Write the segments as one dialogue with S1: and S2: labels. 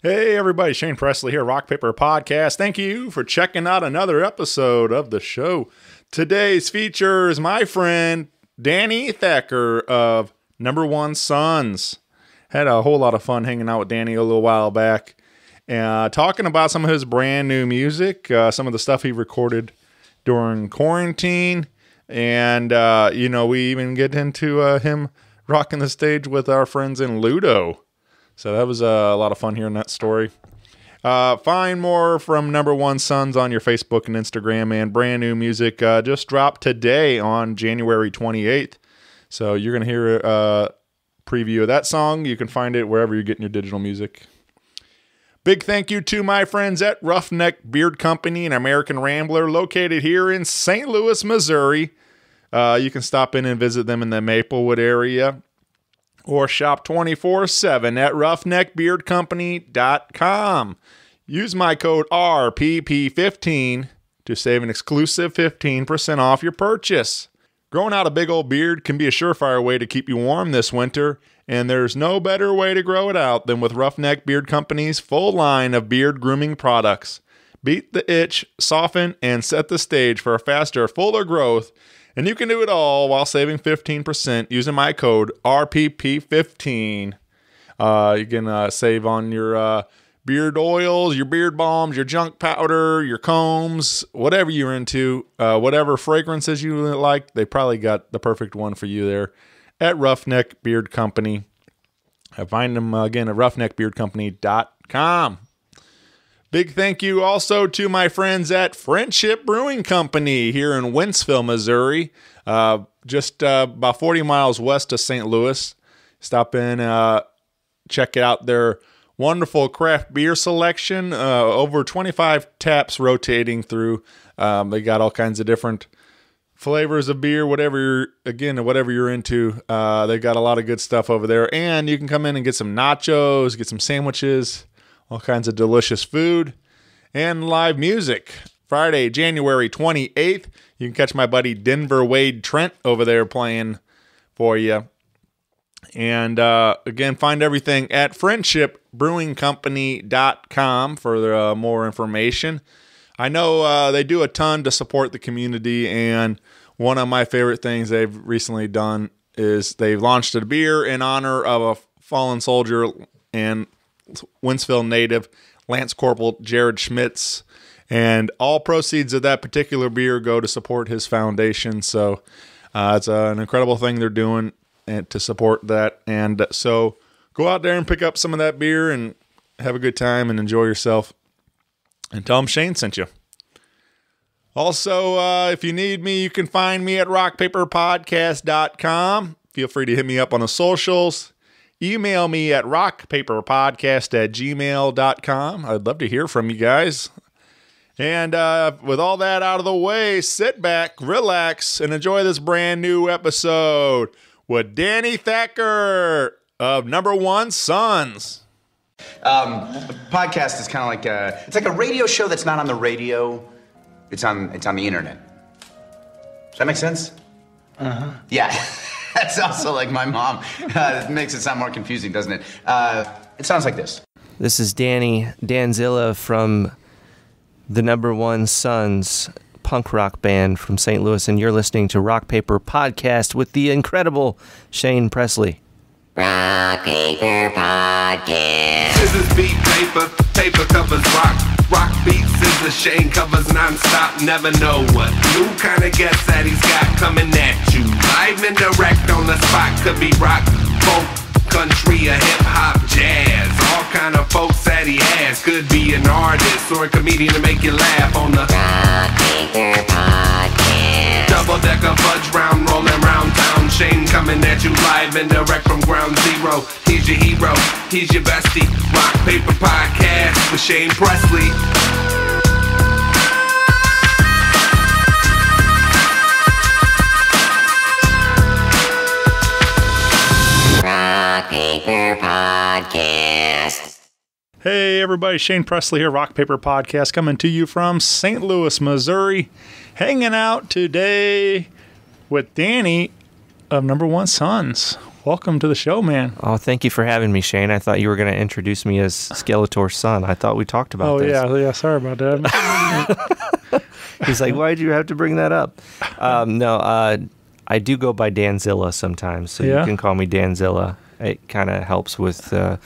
S1: Hey everybody, Shane Presley here, Rock Paper Podcast. Thank you for checking out another episode of the show. Today's features my friend Danny Thacker of Number One Sons. Had a whole lot of fun hanging out with Danny a little while back, talking about some of his brand new music, some of the stuff he recorded during quarantine, and we even get into him rocking the stage with our friends in LUDO. So that was a lot of fun hearing that story. Find more from Number One Sons on your Facebook and Instagram, and brand new music just dropped today on January 28th. So you're going to hear a preview of that song. You can find it wherever you're getting your digital music. Big thank you to my friends at Roughneck Beard Company, an American Rambler located here in St. Louis, Missouri. You can stop in and visit them in the Maplewood area, or shop 24/7 at roughneckbeardcompany.com. Use my code RPP15 to save an exclusive 15% off your purchase. Growing out a big old beard can be a surefire way to keep you warm this winter, and there's no better way to grow it out than with Roughneck Beard Company's full line of beard grooming products. Beat the itch, soften, and set the stage for a faster, fuller growth. And you can do it all while saving 15% using my code RPP15. You can save on your beard oils, your beard balms, your junk powder, your combs, whatever you're into, whatever fragrances you like. They probably got the perfect one for you there at Roughneck Beard Company. I find them again at roughneckbeardcompany.com. Big thank you also to my friends at Friendship Brewing Company here in Wentzville, Missouri, just about 40 miles west of St. Louis. Stop in, check out their wonderful craft beer selection, over 25 taps rotating through. They got all kinds of different flavors of beer, whatever you're into. They got a lot of good stuff over there, and you can come in and get some nachos, get some sandwiches, all kinds of delicious food, and live music. Friday, January 28th, you can catch my buddy Denver Wade Trent over there playing for you. And again, find everything at friendshipbrewingcompany.com for more information. I know they do a ton to support the community, and one of my favorite things they've recently done is they've launched a beer in honor of a fallen soldier and Wentzville native, Lance Corporal Jared Schmitz, and all proceeds of that particular beer go to support his foundation. So it's an incredible thing they're doing and to support that. And so go out there and pick up some of that beer and have a good time and enjoy yourself. And tell them Shane sent you. Also, if you need me, you can find me at rockpaperpodcast.com. Feel free to hit me up on the socials. Email me at rockpaperpodcast@gmail.com. I'd love to hear from you guys. And with all that out of the way, sit back, relax, and enjoy this brand new episode with Danny Thacker of Number One Sons.
S2: A podcast is kind of like it's like a radio show that's not on the radio. It's on the internet. Does that make sense? Uh-huh. Yeah. That's also like my mom. It makes it sound more confusing, doesn't it? It sounds like this.
S3: This is Danzilla from the Number One Sons punk rock band from St. Louis, and you're listening to Rock Paper Podcast with the incredible Shane Presley.
S4: Rock Paper Podcast.
S5: Scissors beat paper, paper covers rock. Rock beats scissors, Shane covers non-stop. Never know what new kind of guest that he's got coming at you. Live and direct on the spot. Could be rock, folk, country, or hip-hop, jazz. All kind of folks that he has. Could be an artist or a comedian to make you laugh on the
S4: Rock Paper Podcast.
S5: double-decker fudge round, rolling round town. Shane coming at you live and direct from ground zero. He's your hero, he's your bestie. Rock Paper Podcast with Shane Presley.
S4: Rock Paper Podcast.
S1: Hey everybody, Shane Presley here, Rock Paper Podcast, coming to you from St. Louis, Missouri. Hanging out today with Danny of Number One Sons.
S6: welcome to the show, man.
S3: Oh, thank you for having me, Shane. I thought you were going to introduce me as Skeletor's son. I thought we talked about this.
S6: Yeah. Sorry about that.
S3: He's like, why'd you have to bring that up? I do go by Danzilla sometimes, so you can call me Danzilla. It kind of helps with the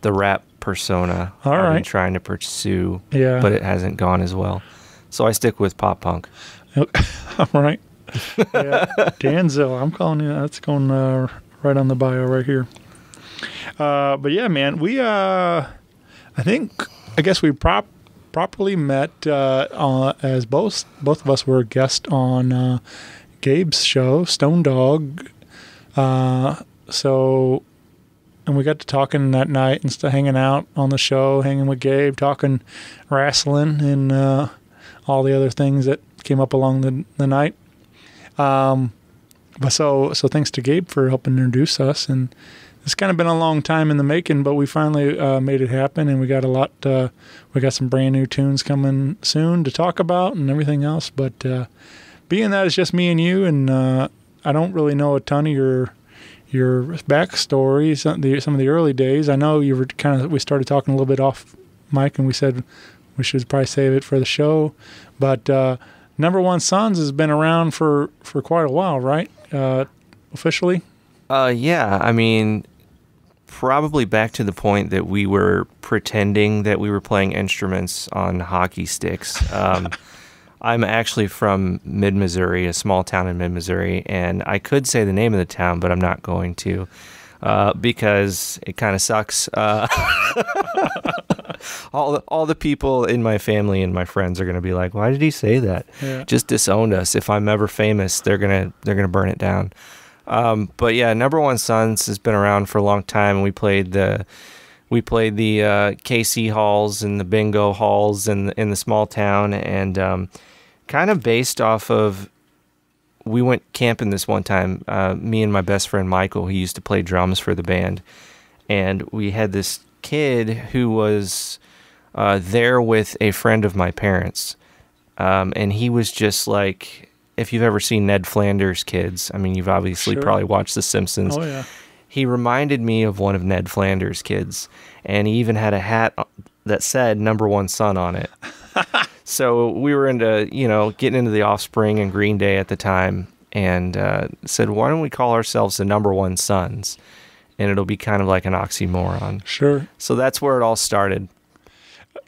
S3: rap persona I've been trying to pursue, but it hasn't gone as well. So I stick with pop punk.
S6: All right. Yeah, Danzilla. I'm calling you. That's going right on the bio right here. But yeah, man, we I guess we properly met as both of us were guests on Gabe's show, Stone Dog. And we got to talking that night and hanging out on the show, hanging with Gabe, talking wrestling and all the other things that came up along the night. But so thanks to Gabe for helping introduce us. And it's kind of been a long time in the making, but we finally made it happen, and we got we got some brand new tunes coming soon to talk about and everything else. But being that it's just me and you, and I don't really know a ton of your backstory, some of the early days. I know you were we started talking a little bit off mic, and we said we should probably save it for the show. But Number One Sons has been around for quite a while, right? Officially?
S3: Yeah. I mean, probably back to the point that we were pretending that we were playing instruments on hockey sticks. I'm actually from mid-Missouri, a small town in mid-Missouri, and I could say the name of the town, but I'm not going to because it kind of sucks. All the people in my family and my friends are going to be like, "Why did he say that?" Yeah. Just disowned us. If I'm ever famous, they're gonna burn it down. But yeah, Number One Sons has been around for a long time. We played the KC halls and the bingo halls in the small town, and kind of based off of, we went camping this one time. Me and my best friend Michael, he used to play drums for the band, and we had this kid who was there with a friend of my parents, and he was just like, if you've ever seen Ned Flanders' kids, I mean, you've obviously probably watched The Simpsons.
S6: Oh, yeah.
S3: He reminded me of one of Ned Flanders' kids, and he even had a hat that said Number One Son on it. So we were into, getting into the Offspring and Green Day at the time, and said, why don't we call ourselves the Number One Sons? And it'll be kind of like an oxymoron.
S6: Sure.
S3: So that's where it all started.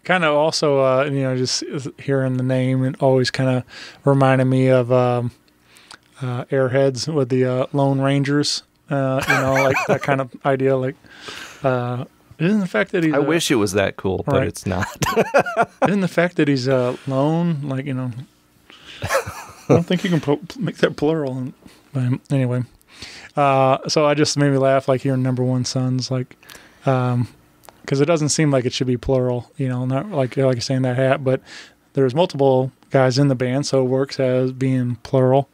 S6: Kind of also, just hearing the name, it always kind of reminded me of Airheads with the Lone Rangers. Like that kind of idea. Like, isn't the fact that he's...
S3: I wish it was that cool, but it's not.
S6: Isn't the fact that he's lone, like, I don't think you can make that plural. But anyway, so I just made me laugh, like hearing Number One Sons, like, because it doesn't seem like it should be plural, not like you're saying that hat, but there's multiple guys in the band, so it works as being plural.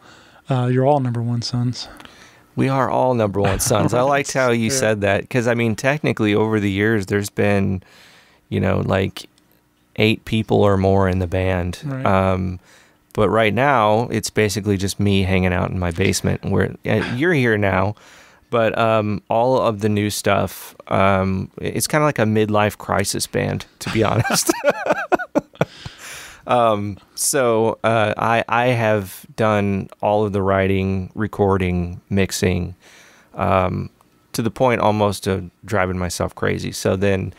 S6: You're all Number One Sons.
S3: We are all Number One Sons. I liked how you said that, because, I mean, technically over the years, there's been, like 8 people or more in the band. Right. But right now, it's basically just me hanging out in my basement. Where you're here now, but all of the new stuff, it's kind of like a midlife crisis band, to be honest. So I have done all of the writing, recording, mixing, to the point almost of driving myself crazy. So then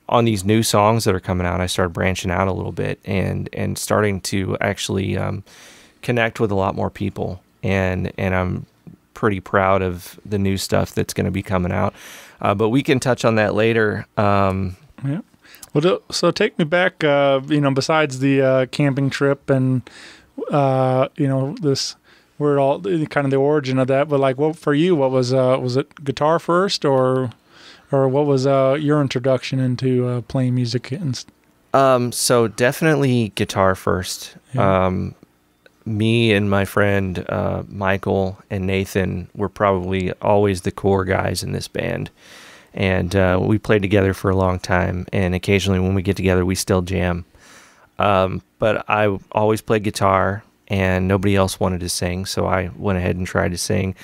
S3: on these new songs that are coming out, I started branching out a little bit and starting to actually connect with a lot more people. And I'm pretty proud of the new stuff that's going to be coming out. But we can touch on that later.
S6: Yeah. Well, so take me back, besides the camping trip and, this, where it all, kind of the origin of that, but like, what for you, what was it guitar first or what was your introduction into playing music?
S3: So definitely guitar first. Yeah. Me and my friend Michael and Nathan were probably always the core guys in this band. And we played together for a long time, and occasionally when we get together, we still jam. But I always played guitar, and nobody else wanted to sing, so I went ahead and tried to sing.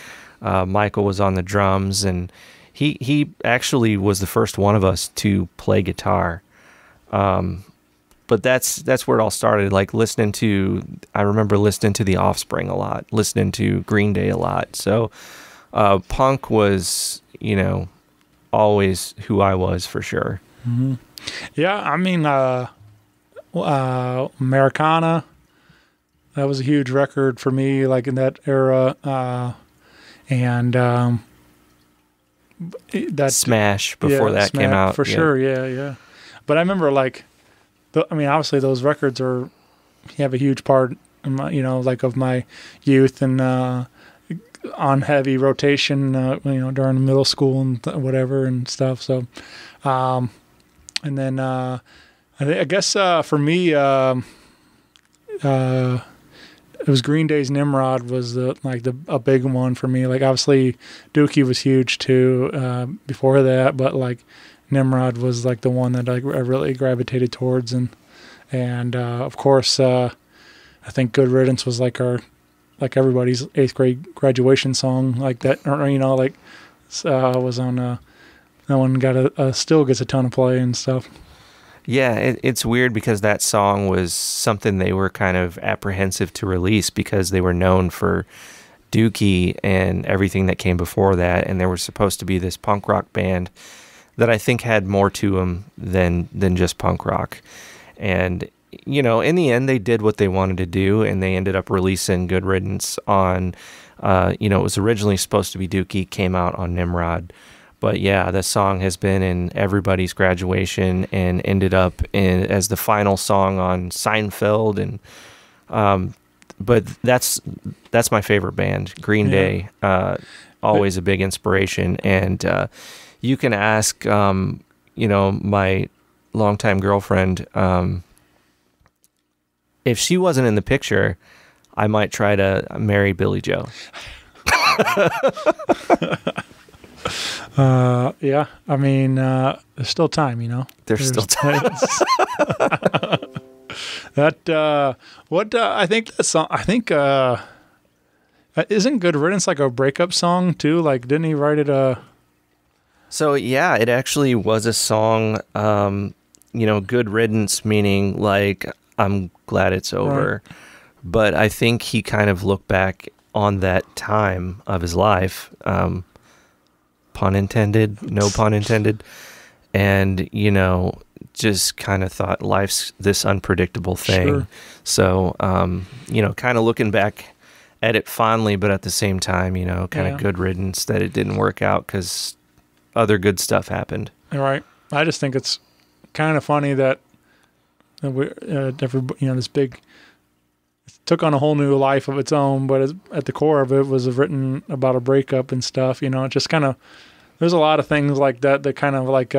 S3: Michael was on the drums, and he actually was the first one of us to play guitar. But that's where it all started. Like I remember listening to The Offspring a lot, listening to Green Day a lot. So punk was, always who I was for sure.
S6: Mm-hmm. Yeah, I mean, Americana, that was a huge record for me, like in that era. And that
S3: Smash before that came out.
S6: For sure, yeah. But I remember, like, obviously those records have a huge part in my, of my youth and on heavy rotation, during middle school and whatever and stuff. So, and then I guess for me, it was Green Day's Nimrod was a big one for me. Like, obviously Dookie was huge too before that, but like Nimrod was like the one that I really gravitated towards, and of course I think Good Riddance was like everybody's 8th grade graduation song, like that, was on that one still gets a ton of play and stuff.
S3: Yeah, it's weird because that song was something they were kind of apprehensive to release because they were known for Dookie and everything that came before that, and they were supposed to be this punk rock band that I think had more to them than just punk rock. And, in the end, they did what they wanted to do, and they ended up releasing Good Riddance on, it was originally supposed to be Dookie, came out on Nimrod. But yeah, the song has been in everybody's graduation and ended up as the final song on Seinfeld. And but that's my favorite band, Green Day. Always a big inspiration. And you can ask, my longtime girlfriend, if she wasn't in the picture, I might try to marry Billy Joe.
S6: Yeah, I mean, there's still time,
S3: There's still time.
S6: I think that song, isn't Good Riddance like a breakup song too? Like, didn't he write it?
S3: So yeah, it actually was a song, Good Riddance, meaning like, I'm glad it's over. Right. But I think he kind of looked back on that time of his life, pun intended, no pun intended, and, just kind of thought life's this unpredictable thing. Sure. So, kind of looking back at it fondly, but at the same time, kind of good riddance that it didn't work out because other good stuff happened.
S6: Right. I just think it's kind of funny that this big, it took on a whole new life of its own, but at the core of it was written about a breakup and stuff. It just kind of, there's a lot of things like that kind of like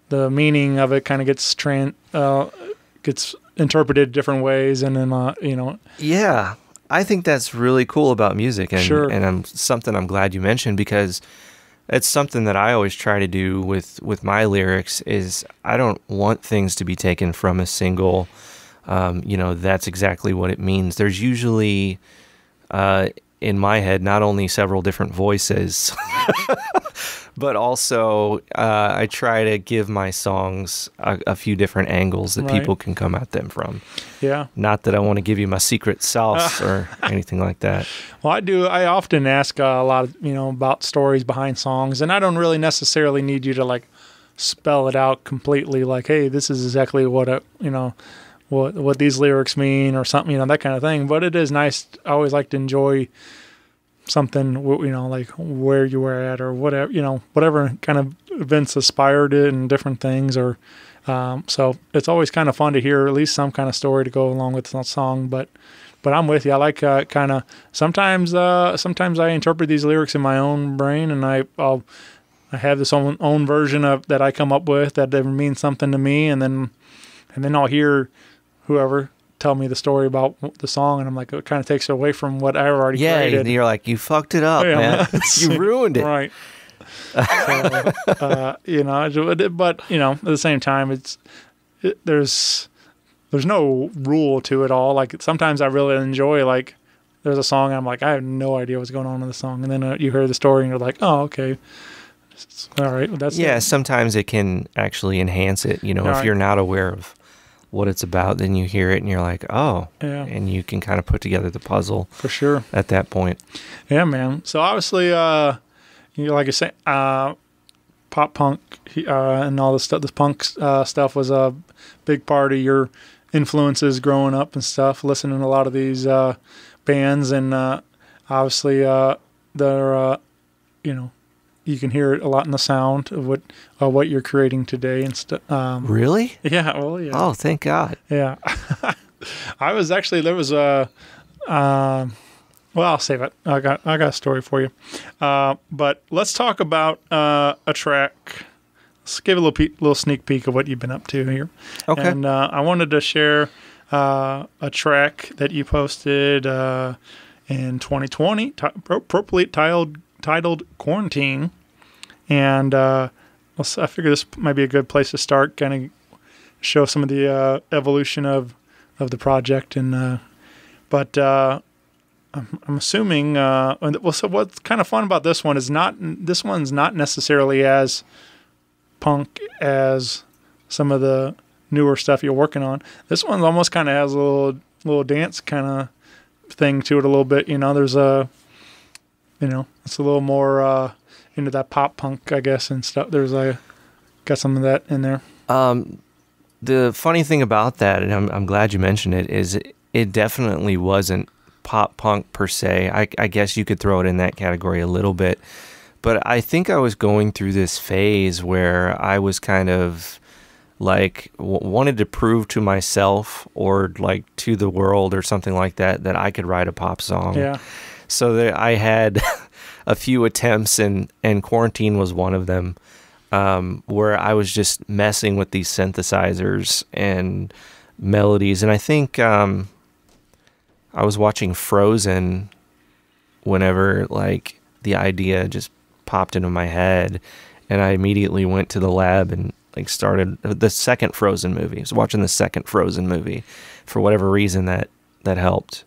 S6: the meaning of it kind of gets interpreted different ways, and then
S3: Yeah, I think that's really cool about music, and
S6: sure.
S3: And something I'm glad you mentioned, because it's something that I always try to do with my lyrics is I don't want things to be taken from a single, that's exactly what it means. There's usually, in my head, not only several different voices, but also I try to give my songs a few different angles that people can come at them from.
S6: Yeah.
S3: Not that I want to give you my secret sauce or anything like that.
S6: Well, I do. I often ask a lot of, about stories behind songs, and I don't really necessarily need you to like spell it out completely. Like, hey, this is exactly what what these lyrics mean or something, that kind of thing. But it is nice. I always like to enjoy something, like where you were at or whatever, whatever kind of events inspired it and different things. Or so it's always kind of fun to hear at least some kind of story to go along with the song. But I'm with you. I like kind of sometimes I interpret these lyrics in my own brain, and I have this own version of that I come up with that means something to me, and then I'll hear whoever tell me the story about the song, and I'm like, it kind of takes it away from what I already created.
S3: Yeah, you're like, you fucked it up, man. You ruined it.
S6: Right. So, but at the same time, there's no rule to it all. Like, sometimes I really enjoy like there's a song and I'm like, I have no idea what's going on in the song, and then you hear the story and you're like, oh, okay, all right, well, that's
S3: Yeah,
S6: it.
S3: sometimes it can actually enhance it. You know, if
S6: Right.
S3: you're not aware of what it's about, then you hear it and you're like, oh,
S6: Yeah.
S3: and you can kind of put together the puzzle
S6: For sure.
S3: at that point.
S6: Yeah, man. So obviously, like I say, pop punk and all this stuff, this punk stuff was a big part of your influences growing up and stuff. Listening to a lot of these bands, and obviously, they're you can hear it a lot in the sound of what you're creating today and stuff.
S3: Really?
S6: Yeah. Well, yeah.
S3: Oh, thank God.
S6: Yeah. I was actually, there was a, well, I'll save it. I got a story for you. But let's talk about a track. Let's give a little sneak peek of what you've been up to here.
S3: Okay.
S6: And I wanted to share a track that you posted in 2020, appropriately titled Quarantine. And I figure this might be a good place to start, kind of show some of the evolution of the project. And but I'm assuming. So what's kind of fun about this one is this one's not necessarily as punk as some of the newer stuff you're working on. This one almost kind of has a little dance kind of thing to it a little bit. There's it's a little more into that pop punk, I guess, and stuff. There's got some of that in there.
S3: The funny thing about that, and I'm glad you mentioned it, is it definitely wasn't pop punk per se. I guess you could throw it in that category a little bit. But I think I was going through this phase where I was kind of like wanted to prove to myself or like to the world or something like that I could write a pop song.
S6: Yeah.
S3: So that I had a few attempts, and Quarantine was one of them, where I was just messing with these synthesizers and melodies. And I think I was watching Frozen whenever like the idea just popped into my head, and I immediately went to the lab and like started the second Frozen movie. I was watching the second Frozen movie for whatever reason that helped.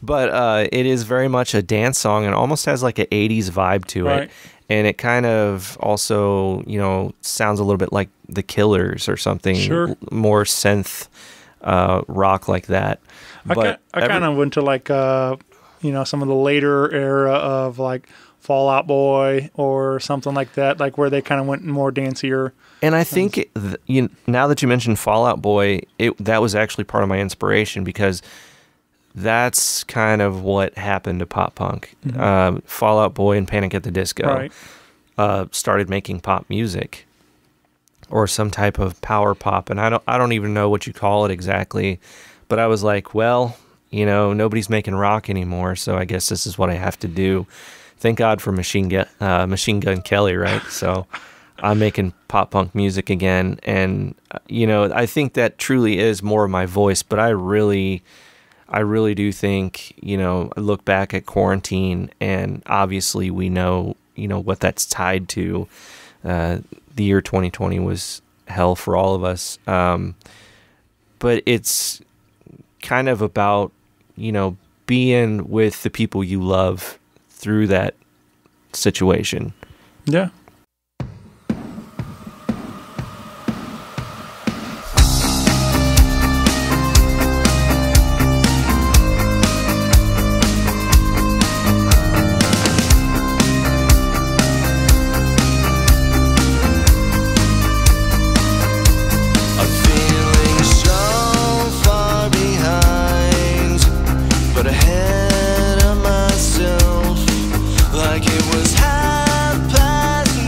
S3: But it is very much a dance song and almost has like an 80s vibe to
S6: Right.
S3: it. And it kind of also, sounds a little bit like The Killers or something.
S6: Sure.
S3: More synth rock like that.
S6: I kind of went to like some of the later era of like Fall Out Boy or something like that, like where they kind of went more dancier.
S3: And I think now that you mentioned Fall Out Boy, that was actually part of my inspiration, because that's kind of what happened to pop punk.
S6: Mm-hmm.
S3: Fall Out Boy and Panic at the Disco started making pop music, or some type of power pop, and I don't even know what you call it exactly, but I was like, well, nobody's making rock anymore, so I guess this is what I have to do. Thank God for Machine Gun Kelly, right? So I'm making pop punk music again, and I think that truly is more of my voice. But I really do think, I look back at Quarantine, and obviously we know, what that's tied to. The year 2020 was hell for all of us, but it's kind of about being with the people you love through that situation.
S6: Yeah.
S7: Like it was half past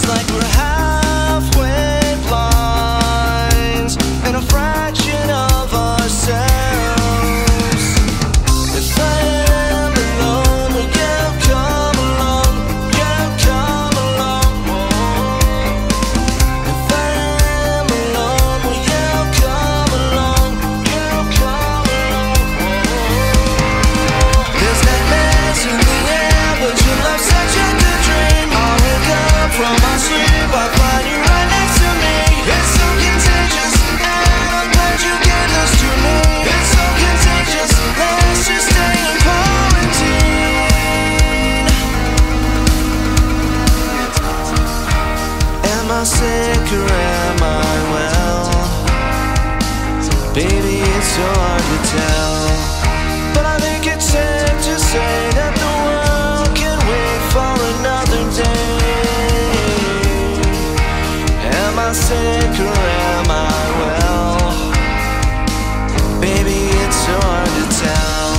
S7: It's like we're halfway blinds and a fraction of ourselves. If I am alone, will you come along? You come along. If I am alone, will you come along? You come along. There's nightmares in the air, but your love's such a good dream. I wake up from my sleep, I find you right next to me. It's so contagious, and I'm glad you gave this to me. It's so contagious, let's just stay in quarantine. Am I sick or am I well? Baby, it's so hard to tell. But I think it's safe to say that the world can wait for another day. Am I sick or am I well? Baby, it's so hard to tell.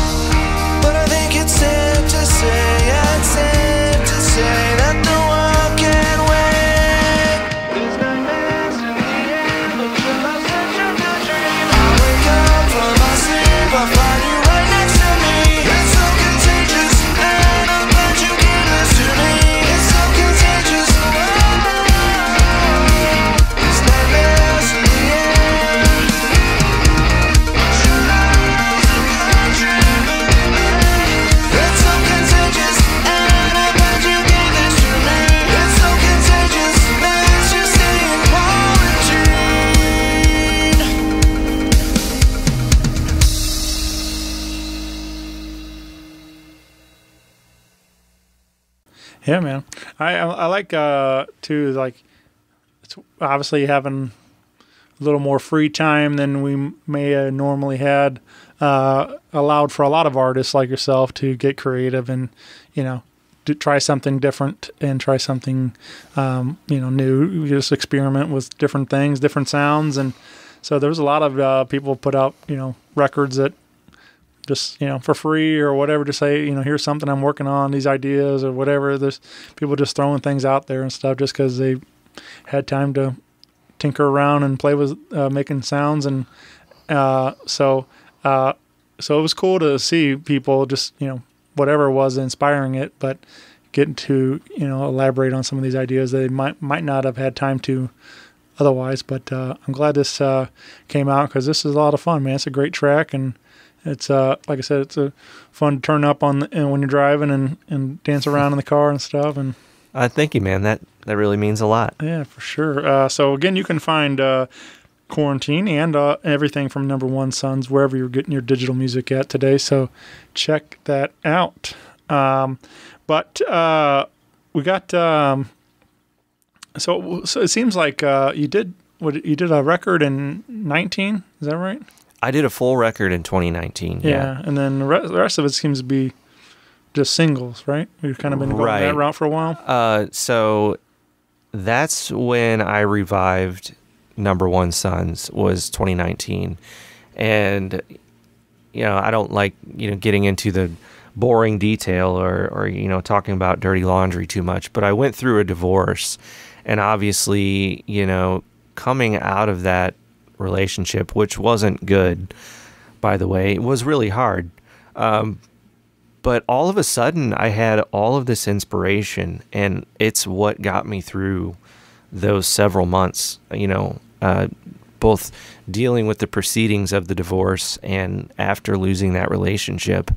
S7: But I think it's safe to say, yeah, it's safe to say that the world can wait. There's nightmares in the air, but your love's such a good dream. I wake up from my sleep, I find you right next to me. It's so contagious, and I'm glad you gave this to me. It's so contagious, there's nightmares in the air. Your love's a good dream. It's so contagious, and I'm glad you gave this to me. It's so contagious, let's just stay in quarantine.
S6: Yeah, man. I like too, like, it's obviously having a little more free time than we may have normally had, allowed for a lot of artists like yourself to get creative and, to try something different and try something, new. You just experiment with different things, different sounds. And so there was a lot of people put out, records that just, for free or whatever, to say, here's something I'm working on, these ideas or whatever. There's people just throwing things out there and stuff just because they had time to tinker around and play with making sounds. And so it was cool to see people just, whatever was inspiring it, but getting to, elaborate on some of these ideas that they might not have had time to otherwise. But I'm glad this came out because this is a lot of fun, man. It's a great track, and it's like I said, it's fun to turn up on when you're driving and dance around in the car and stuff. And
S3: Thank you, man. That really means a lot.
S6: yeah, for sure. So again, you can find Quarantine and everything from Number One Sons wherever you're getting your digital music at today. So check that out. But we got so it seems like you did a record in 2019. Is that right?
S3: I did a full record in 2019.
S6: Yeah, and then the rest of it seems to be just singles, right? We've kind of been going that route for a while.
S3: So that's when I revived Number One Sons, was 2019. And, I don't like, getting into the boring detail or talking about dirty laundry too much, but I went through a divorce, and obviously, coming out of that relationship, which wasn't good, by the way, it was really hard. But all of a sudden I had all of this inspiration, and it's what got me through those several months, both dealing with the proceedings of the divorce and after losing that relationship.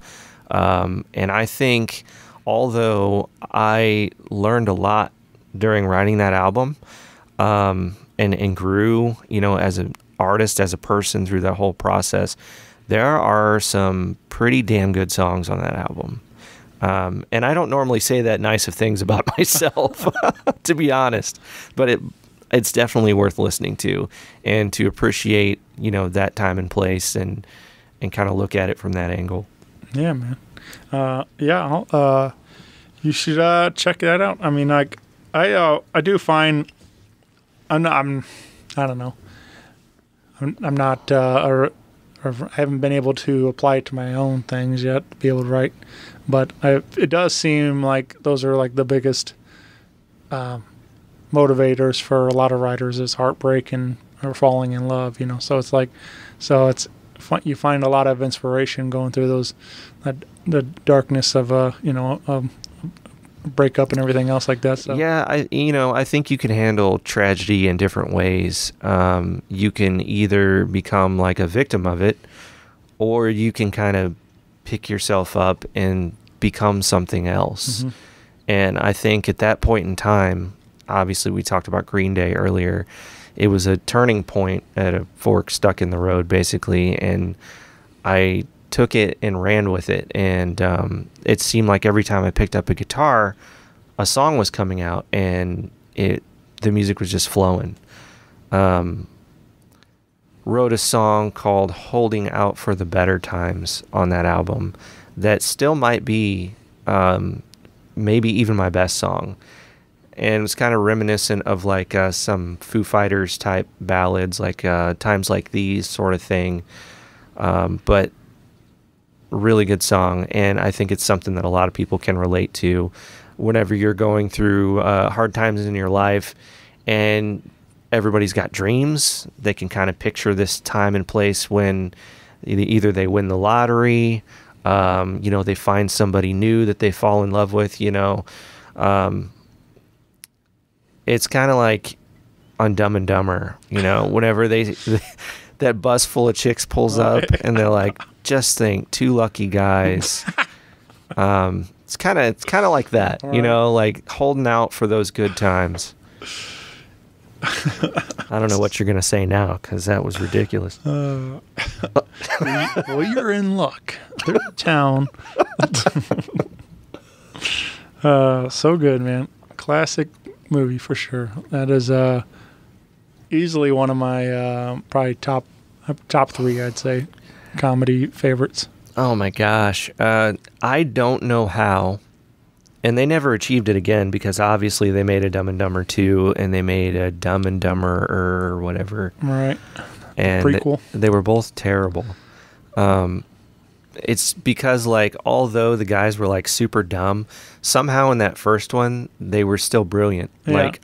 S3: And I think, although I learned a lot during writing that album, and grew, as an artist, as a person through that whole process, there are some pretty damn good songs on that album. And I don't normally say that nice of things about myself, to be honest, but it's definitely worth listening to and to appreciate, that time and place and kind of look at it from that angle.
S6: Yeah, man. You should check that out. I mean, like, I do find I don't know. I'm not, or I haven't been able to apply it to my own things yet to be able to write, but it does seem like those are like the biggest motivators for a lot of writers is heartbreak and or falling in love. So it's like, you find a lot of inspiration going through the darkness of a breakup and everything else like that. So.
S3: Yeah, I think you can handle tragedy in different ways. You can either become like a victim of it, or you can kind of pick yourself up and become something else. Mm-hmm. And I think at that point in time, obviously we talked about Green Day earlier, it was a turning point at a fork stuck in the road, basically, and I took it and ran with it. And it seemed like every time I picked up a guitar, a song was coming out, and the music was just flowing. Wrote a song called Holding Out for the Better Times on that album that still might be maybe even my best song. And it's kind of reminiscent of like some Foo Fighters type ballads, like Times Like These sort of thing. But really good song, and I think it's something that a lot of people can relate to whenever you're going through hard times in your life, and everybody's got dreams. They can kind of picture this time and place when either they win the lottery, they find somebody new that they fall in love with, it's kind of like on Dumb and Dumber, whenever that bus full of chicks pulls up and they're like, just think, two lucky guys. It's kind of like that, like holding out for those good times. I don't know what you're going to say now, because that was ridiculous.
S6: Well, you're in luck. They're in town. So good, man. Classic movie for sure. That is easily one of my probably top 3, I'd say, comedy favorites.
S3: Oh my gosh. I don't know how. And they never achieved it again, because obviously they made a Dumb and Dumber 2 and they made a Dumb and Dumber or whatever.
S6: Right.
S3: And
S6: prequel.
S3: They were both terrible. It's because, like, although the guys were like super dumb, somehow in that first one they were still brilliant. Yeah. Like,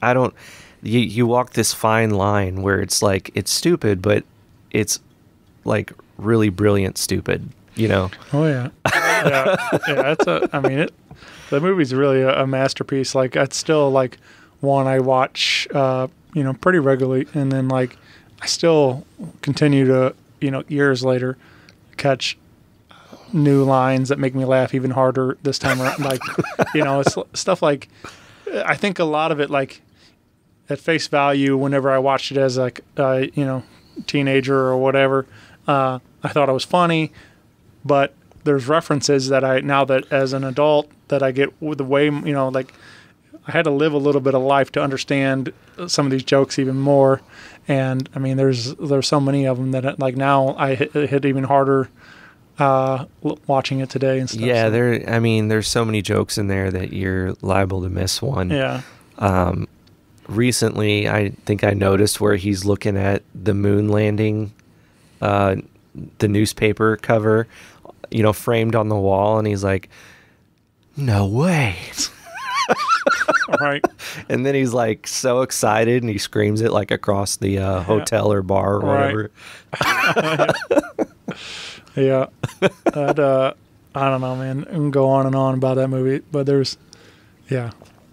S3: you walk this fine line where it's like it's stupid, but it's like really brilliant stupid, Oh
S6: yeah. Yeah. The movie's really a masterpiece. Like, it's still like one I watch pretty regularly, and then like I still continue to years later catch new lines that make me laugh even harder this time around. Like, it's stuff like, I think a lot of it, like, at face value, whenever I watched it as like teenager or whatever, I thought it was funny, but there's references that now that as an adult that I get with the way, like, I had to live a little bit of life to understand some of these jokes even more. And I mean, there's so many of them that, like, now I hit even harder watching it today and stuff.
S3: Yeah, there's so many jokes in there that you're liable to miss one.
S6: Yeah.
S3: Recently, I think I noticed where he's looking at the moon landing, the newspaper cover, framed on the wall, and he's like, no way.
S6: Right.
S3: And then he's like so excited, and he screams it like across the hotel or bar or whatever.
S6: Yeah. I don't know, man. I can go on and on about that movie, but it's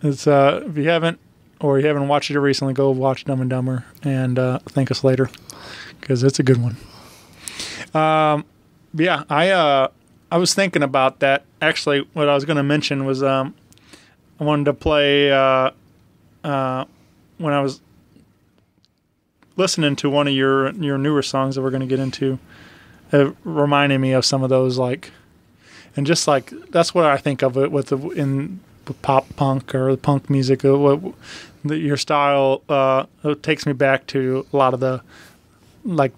S6: if you haven't watched it recently, go watch Dumb and Dumber and thank us later, because it's a good one. Yeah, I was thinking about that. Actually, what I was going to mention was I wanted to play when I was listening to one of your newer songs that we're going to get into. It reminded me of some of those, like, and just like that's what I think of it with pop punk or the punk music. Your style it takes me back to a lot of the, like,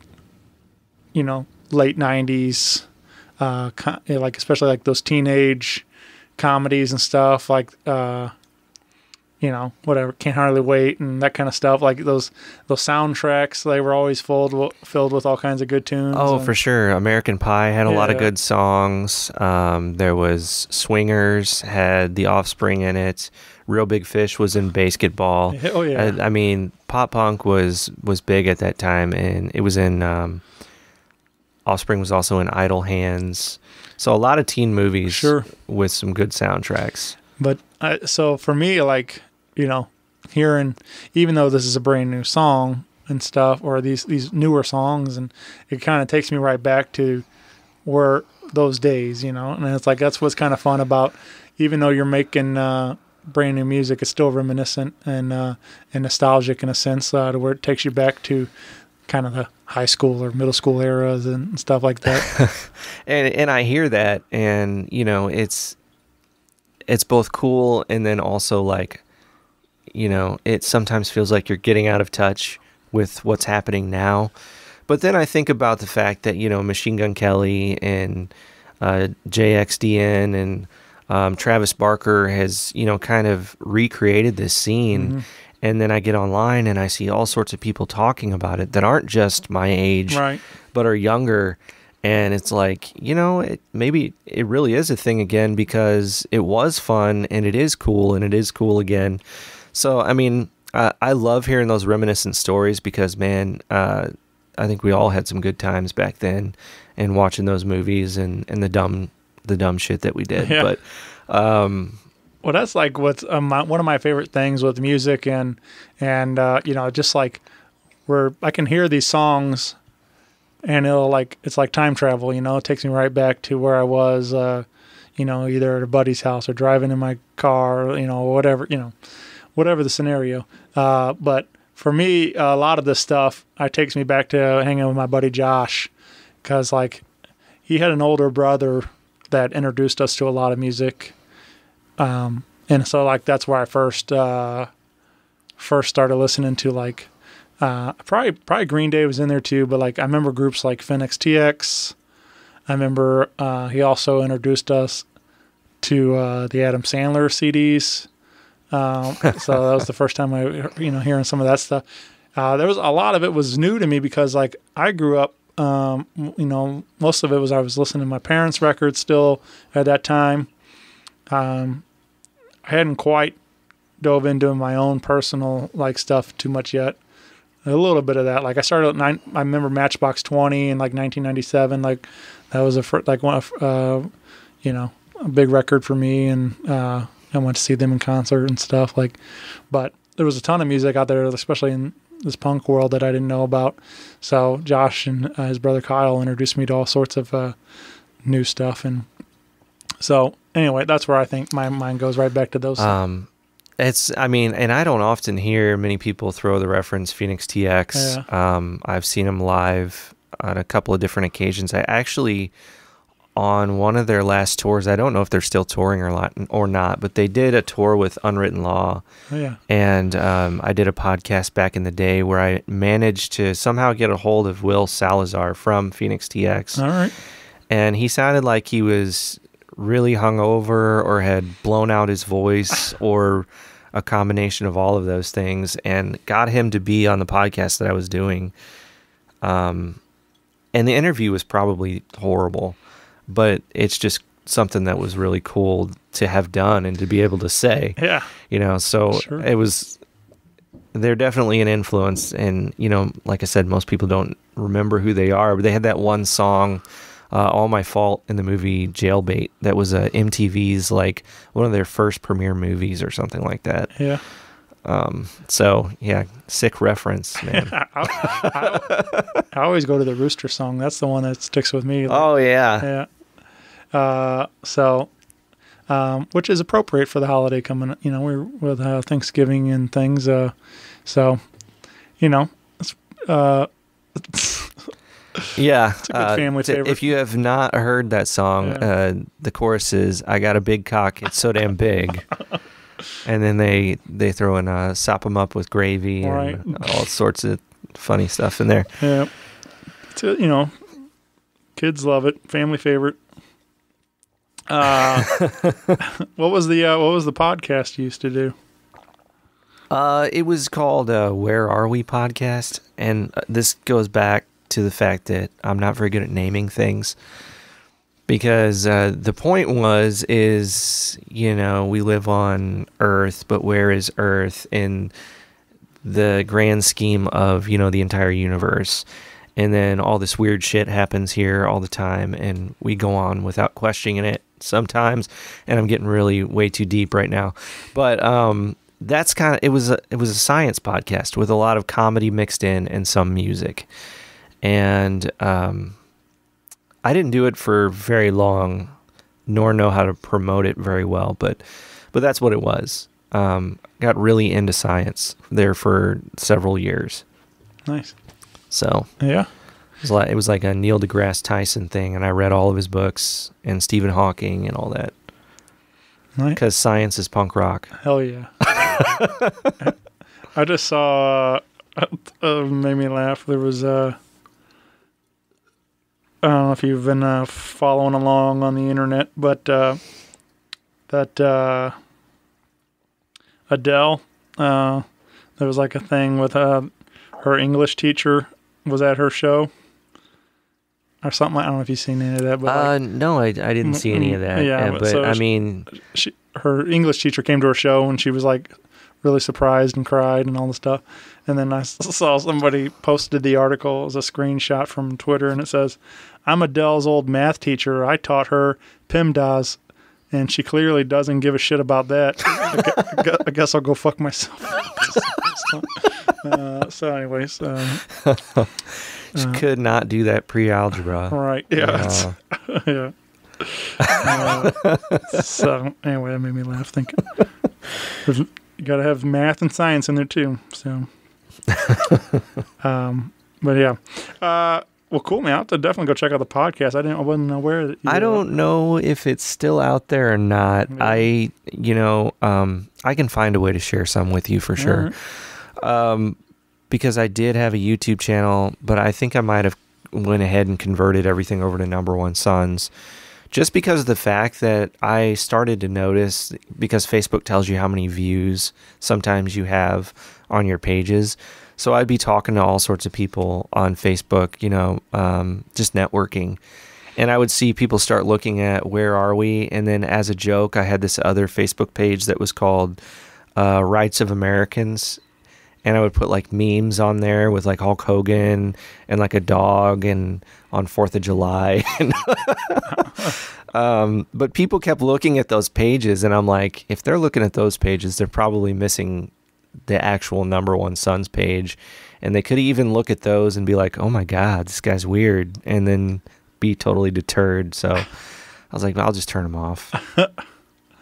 S6: late 90s, like especially like those teenage comedies and stuff, like whatever, Can't Hardly Wait and that kind of stuff. Like those soundtracks, they were always filled with all kinds of good tunes.
S3: Oh, for sure. American Pie had a lot of good songs. There was Swingers, had The Offspring in it. Real Big Fish was in Basketball.
S6: Oh, yeah.
S3: I mean, pop punk was big at that time, and it was in Offspring was also in Idle Hands. So a lot of teen movies with some good soundtracks.
S6: But so for me, like, hearing, even though this is a brand new song and stuff, or these newer songs, and it kind of takes me right back to where those days, and it's like, that's what's kind of fun about, even though you're making brand new music, it's still reminiscent and nostalgic in a sense, to where it takes you back to kind of the high school or middle school eras and stuff like that.
S3: and I hear that, and it's both cool, and then also like, it sometimes feels like you're getting out of touch with what's happening now. But then I think about the fact that, Machine Gun Kelly and JXDN and Travis Barker has, kind of recreated this scene. Mm-hmm. And then I get online and I see all sorts of people talking about it that aren't just my age, but are younger. And it's like, maybe it really is a thing again, because it was fun and it is cool again. So, I mean, I love hearing those reminiscent stories because, man, I think we all had some good times back then and watching those movies and the dumb shit that we did. Yeah. But,
S6: well, that's like what's one of my favorite things with music and just like where I can hear these songs and it's like time travel, it takes me right back to where I was, either at a buddy's house or driving in my car, whatever the scenario. But for me, a lot of this stuff, it takes me back to hanging with my buddy Josh, because like he had an older brother that introduced us to a lot of music. And so like, that's where I first started listening to like, probably Green Day was in there too, but like I remember groups like Phoenix TX. I remember he also introduced us to the Adam Sandler CDs. So that was the first time I, hearing some of that stuff. There was a lot of it was new to me because like I grew up, most of it was I was listening to my parents' records still at that time. I hadn't quite dove into my own personal like stuff too much yet. A little bit of that. Like I started at I remember Matchbox 20 in like 1997. Like that was a big record for me, and I went to see them in concert and stuff. Like, but there was a ton of music out there, especially in this punk world, that I didn't know about. So Josh and his brother Kyle introduced me to all sorts of new stuff, and so anyway, that's where I think my mind goes right back to those.
S3: And I don't often hear many people throw the reference Phoenix TX. Yeah. I've seen them live on a couple of different occasions. I actually, on one of their last tours, I don't know if they're still touring or not, but they did a tour with Unwritten Law.
S6: Oh, yeah.
S3: And I did a podcast back in the day where I managed to somehow get a hold of Will Salazar from Phoenix TX.
S6: All right.
S3: And he sounded like he was really hungover or had blown out his voice or a combination of all of those things, and got him to be on the podcast that I was doing. And the interview was probably horrible, but it's just something that was really cool to have done and to be able to say.
S6: Yeah.
S3: So
S6: sure.
S3: They're definitely an influence, and, like I said, most people don't remember who they are, but they had that one song, All My Fault, in the movie Jailbait. That was MTV's, like, one of their first premiere movies or something like that.
S6: Yeah.
S3: So, yeah, sick reference, man.
S6: I always go to the Rooster song. That's the one that sticks with me.
S3: Oh, yeah.
S6: Yeah. Which is appropriate for the holiday coming, we're with Thanksgiving and things.
S3: Yeah,
S6: it's a good family favorite.
S3: If you have not heard that song, the chorus is, "I got a big cock, it's so damn big," and then they throw in "Sop 'em up with gravy" and all sorts of funny stuff in there.
S6: Yeah, it's kids love it. Family favorite. What was the podcast you used to do?
S3: It was called Where Are We podcast, and this goes back to the fact that I'm not very good at naming things, because the point is, you know, we live on Earth, but where is Earth in the grand scheme of, you know, the entire universe? And then all this weird shit happens here all the time, and we go on without questioning it sometimes, and I'm getting really way too deep right now. But that's kind of, it was a science podcast with a lot of comedy mixed in and some music. And I didn't do it for very long, nor know how to promote it very well, but that's what it was. Got really into science there for several years.
S6: Nice.
S3: So
S6: Yeah.
S3: it was like a Neil deGrasse Tyson thing, and I read all of his books and Stephen Hawking and all that.
S6: Nice.
S3: Because science is punk rock.
S6: Hell yeah. I just saw, made me laugh. There was, I don't know if you've been following along on the internet, but that Adele, there was like a thing with her English teacher was at her show or something. I don't know if you've seen any of that. But
S3: No, I didn't see any of that.
S6: Yeah,
S3: but
S6: so
S3: I mean,
S6: her English teacher came to her show, and she was like really surprised and cried and all the stuff. And then I saw somebody posted the article as a screenshot from Twitter, and it says, "I'm Adele's old math teacher. I taught her PEMDAS, and she clearly doesn't give a shit about that. I guess I'll go fuck myself." So anyways.
S3: she could not do that pre-algebra.
S6: Right, yeah. Yeah. So anyway, that made me laugh thinking. You got to have math and science in there too. So, but yeah. Well, cool, man. I'll have to definitely go check out the podcast. I wasn't aware that.
S3: I don't know if it's still out there or not. Yeah. I can find a way to share some with you for sure. Right. Because I did have a YouTube channel, but I think I might have went ahead and converted everything over to Number One Sons, just because of the fact that I started to notice, because Facebook tells you how many views sometimes you have on your pages. So I'd be talking to all sorts of people on Facebook, just networking. And I would see people start looking at Where Are We? And then as a joke, I had this other Facebook page that was called Rights of Americans. And I would put like memes on there with like Hulk Hogan and like a dog and on 4th of July. But people kept looking at those pages, and I'm like, if they're looking at those pages, they're probably missing the actual Number One Sons page. And they could even look at those and be like, oh my God, this guy's weird, and then be totally deterred. So I was like, well, I'll just turn them off.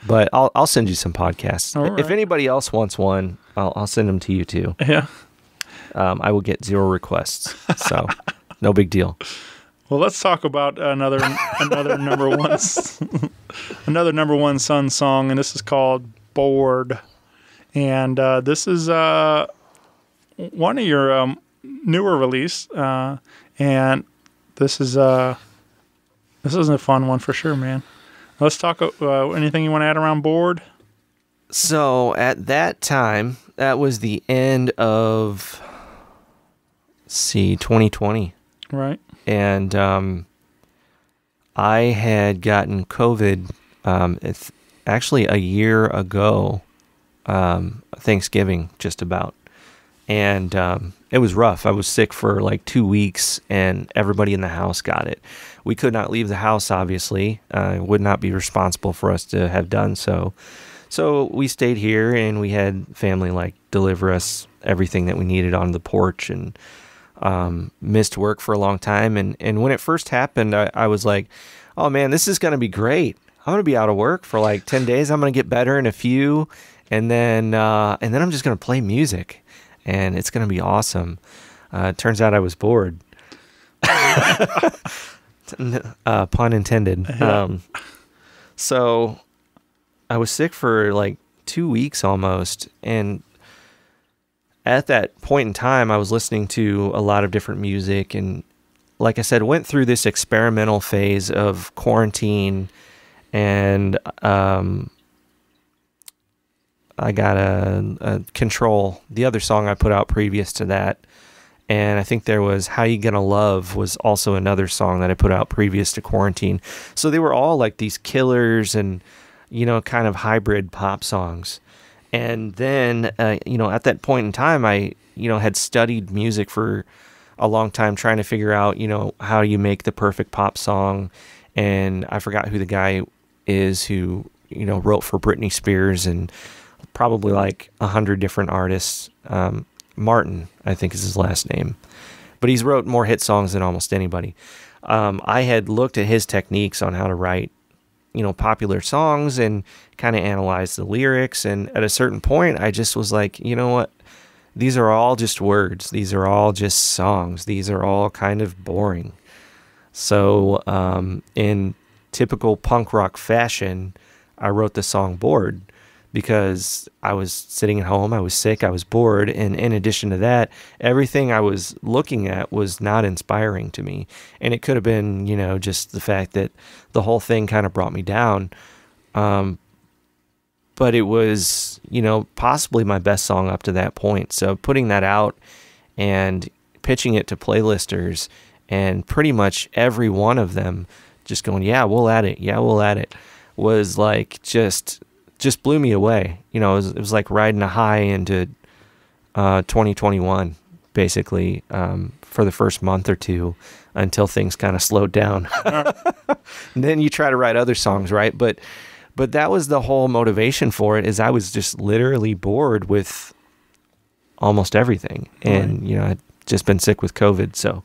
S3: But I'll send you some podcasts. Right. If anybody else wants one, I'll send them to you too.
S6: Yeah.
S3: I will get 0 requests, so no big deal.
S6: Well, let's talk about another number one Son song, and this is called "Bored." And this is one of your newer release, and this is a fun one for sure, man. Let's talk. Anything you want to add around "Bored"?
S3: So at that time, that was the end of 2020,
S6: right?
S3: And I had gotten COVID. It's actually a year ago, Thanksgiving, just about, and it was rough. I was sick for like 2 weeks, and everybody in the house got it. We could not leave the house, obviously. It would not be responsible for us to have done so. So we stayed here, and we had family like deliver us everything that we needed on the porch, and missed work for a long time. And when it first happened, I was like, oh man, this is going to be great. I'm going to be out of work for like 10 days. I'm going to get better in a few. And then I'm just going to play music, and it's going to be awesome. Turns out I was bored. Pun intended. So I was sick for like 2 weeks almost. And at that point in time, I was listening to a lot of different music. And like I said, went through this experimental phase of quarantine and I got a Control, the other song I put out previous to that. And I think there was How You Gonna Love was also another song that I put out previous to quarantine. So they were all like these killers and, you know, kind of hybrid pop songs. And then, you know, at that point in time, I, you know, had studied music for a long time trying to figure out, you know, how you make the perfect pop song. And I forgot who the guy is who, you know, wrote for Britney Spears and probably like 100 different artists. Martin, I think is his last name, but he's wrote more hit songs than almost anybody. I had looked at his techniques on how to write, you know, popular songs and kind of analyzed the lyrics. And at a certain point, I just was like, you know what? These are all just words. These are all just songs. These are all kind of boring. So in typical punk rock fashion, I wrote the song Bored, because I was sitting at home, I was sick, I was bored, and in addition to that, everything I was looking at was not inspiring to me. And it could have been, you know, just the fact that the whole thing kind of brought me down. But it was, you know, possibly my best song up to that point. So putting that out and pitching it to playlisters, and pretty much every one of them just going, yeah, we'll add it, was like just blew me away. You know, it was like riding a high into 2021, basically, for the first month or two until things kind of slowed down. And then you try to write other songs, right? But that was the whole motivation for it, is I was just literally bored with almost everything. And, you know, I'd just been sick with COVID, so...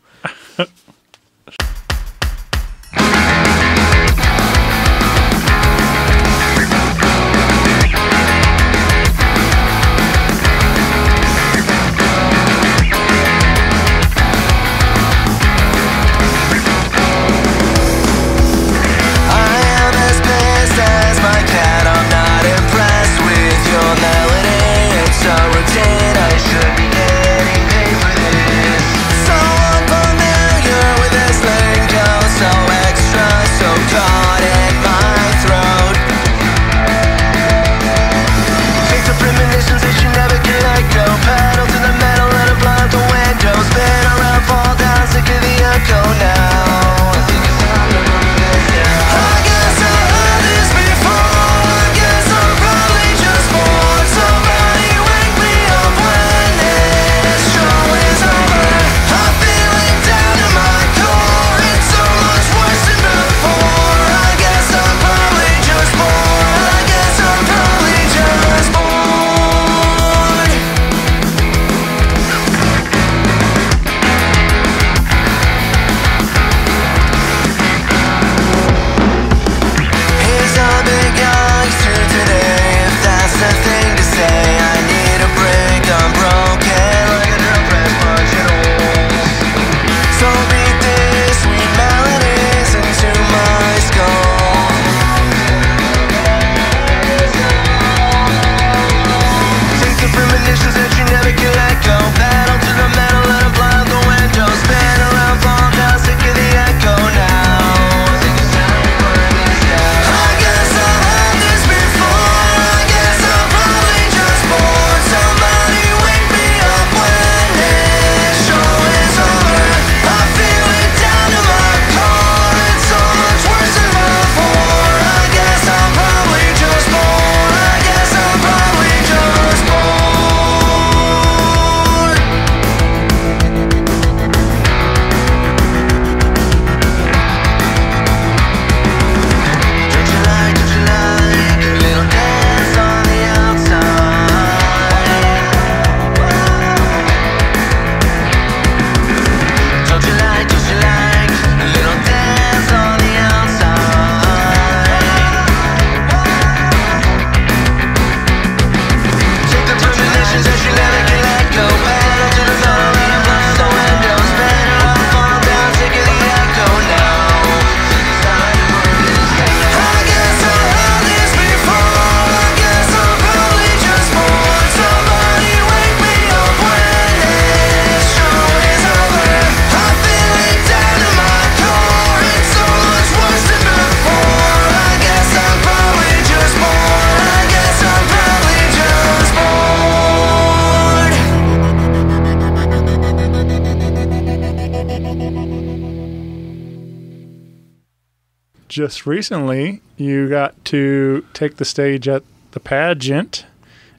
S6: just recently you got to take the stage at the pageant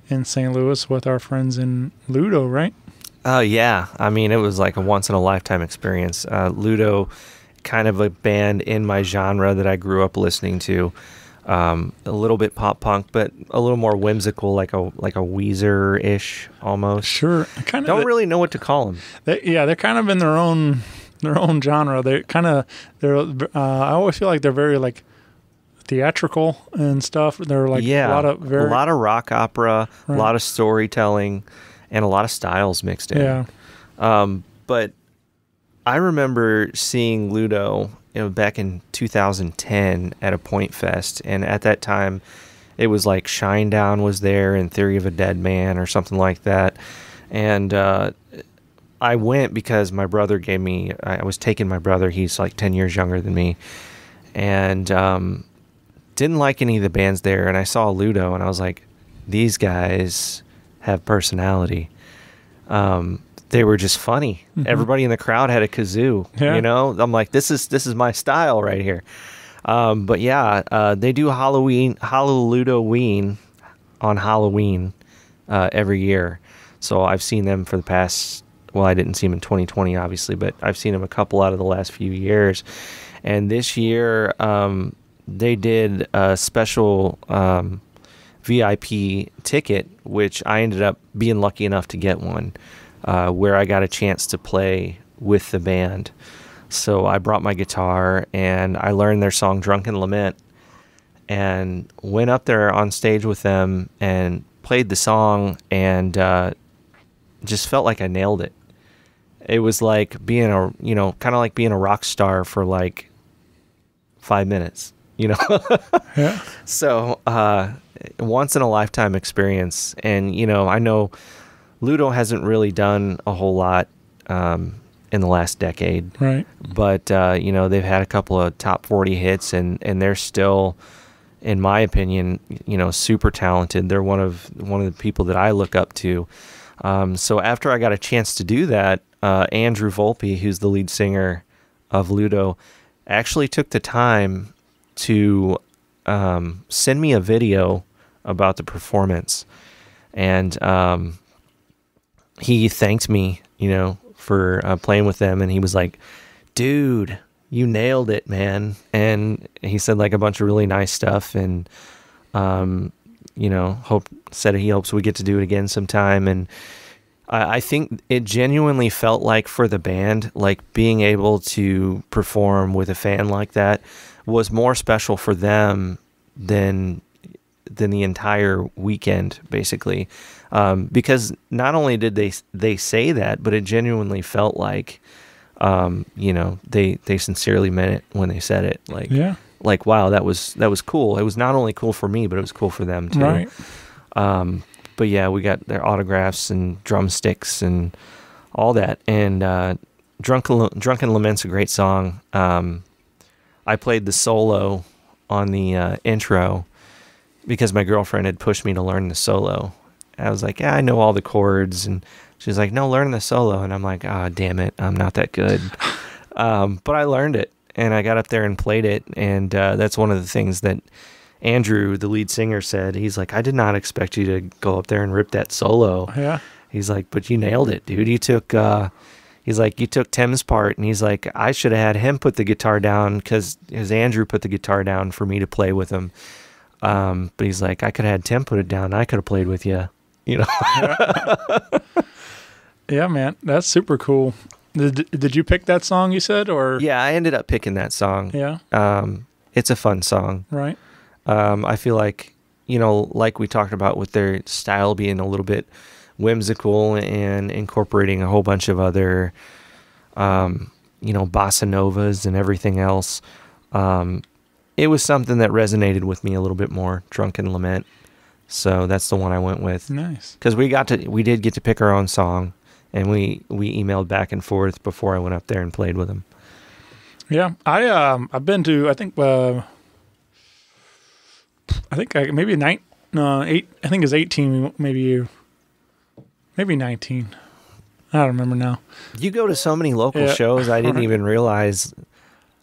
S6: in St. Louis with our friends in LUDO, right?
S3: Oh, yeah. I mean, it was like a once-in-a-lifetime experience. LUDO, kind of a band in my genre that I grew up listening to. A little bit pop punk, but a little more whimsical, like a Weezer-ish almost.
S6: Sure.
S3: Don't really know what to call them.
S6: They're kind of in their own genre. I always feel like they're very like theatrical and stuff. They're like a lot of
S3: rock opera,
S6: Right.
S3: a lot of storytelling, and a lot of styles mixed in.
S6: Yeah.
S3: But I remember seeing LUDO, back in 2010 at a Point Fest, and at that time, it was like Shinedown was there and Theory of a Dead Man or something like that, and I went because my brother I was taking my brother. He's like 10 years younger than me, and didn't like any of the bands there. And I saw LUDO, and I was like, these guys have personality. They were just funny.
S6: Mm-hmm.
S3: Everybody in the crowd had a kazoo.
S6: Yeah.
S3: I'm like, this is my style right here. But yeah, they do Halloween on Halloween every year. So I've seen them for the past. Well, I didn't see them in 2020, obviously, but I've seen them a couple out of the last few years. And this year, they did a special VIP ticket, which I ended up being lucky enough to get one, where I got a chance to play with the band. So I brought my guitar and I learned their song Drunken Lament and went up there on stage with them and played the song, and just felt like I nailed it. It was like being kind of like being a rock star for like 5 minutes,
S6: Yeah.
S3: So, once in a lifetime experience. And, I know LUDO hasn't really done a whole lot, in the last decade,
S6: Right.
S3: but, they've had a couple of top 40 hits, and they're still, in my opinion, super talented. They're one of the people that I look up to. So after I got a chance to do that, Andrew Volpe, who's the lead singer of LUDO, actually took the time to send me a video about the performance, and he thanked me, for playing with them, and he was like, "Dude, you nailed it, man." And he said like a bunch of really nice stuff, and said he hopes we get to do it again sometime. And I think it genuinely felt like, for the band, like being able to perform with a fan like that was more special for them than the entire weekend, basically. Because not only did they say that, but it genuinely felt like, they sincerely meant it when they said it. Like,
S6: Yeah.
S3: like, wow, that was cool. It was not only cool for me, but it was cool for them too.
S6: Right.
S3: But yeah, we got their autographs and drumsticks and all that. And Drunken Lament's a great song. I played the solo on the intro because my girlfriend had pushed me to learn the solo. I was like, yeah, I know all the chords. And she's like, no, learn the solo. And I'm like, damn it, I'm not that good. But I learned it, and I got up there and played it. And that's one of the things that Andrew, the lead singer, said. He's like, I did not expect you to go up there and rip that solo.
S6: Yeah.
S3: He's like, but you nailed it, dude. You took Tim's part, and he's like, I should have had him put the guitar down because Andrew put the guitar down for me to play with him. But he's like, I could have had Tim put it down. I could have played with you,
S6: Yeah, man. That's super cool. Did you pick that song you said, or?
S3: Yeah, I ended up picking that song.
S6: Yeah.
S3: It's a fun song.
S6: Right.
S3: I feel like, like we talked about with their style being a little bit whimsical and incorporating a whole bunch of other, bossa novas and everything else. It was something that resonated with me a little bit more, Drunken Lament. So that's the one I went with.
S6: Nice.
S3: Because we did get to pick our own song, and we emailed back and forth before I went up there and played with them.
S6: Yeah. I've been to, I think maybe 8, I think it's 18, maybe 19. I don't remember now.
S3: You go to so many local
S6: Yeah.
S3: shows, I didn't even realize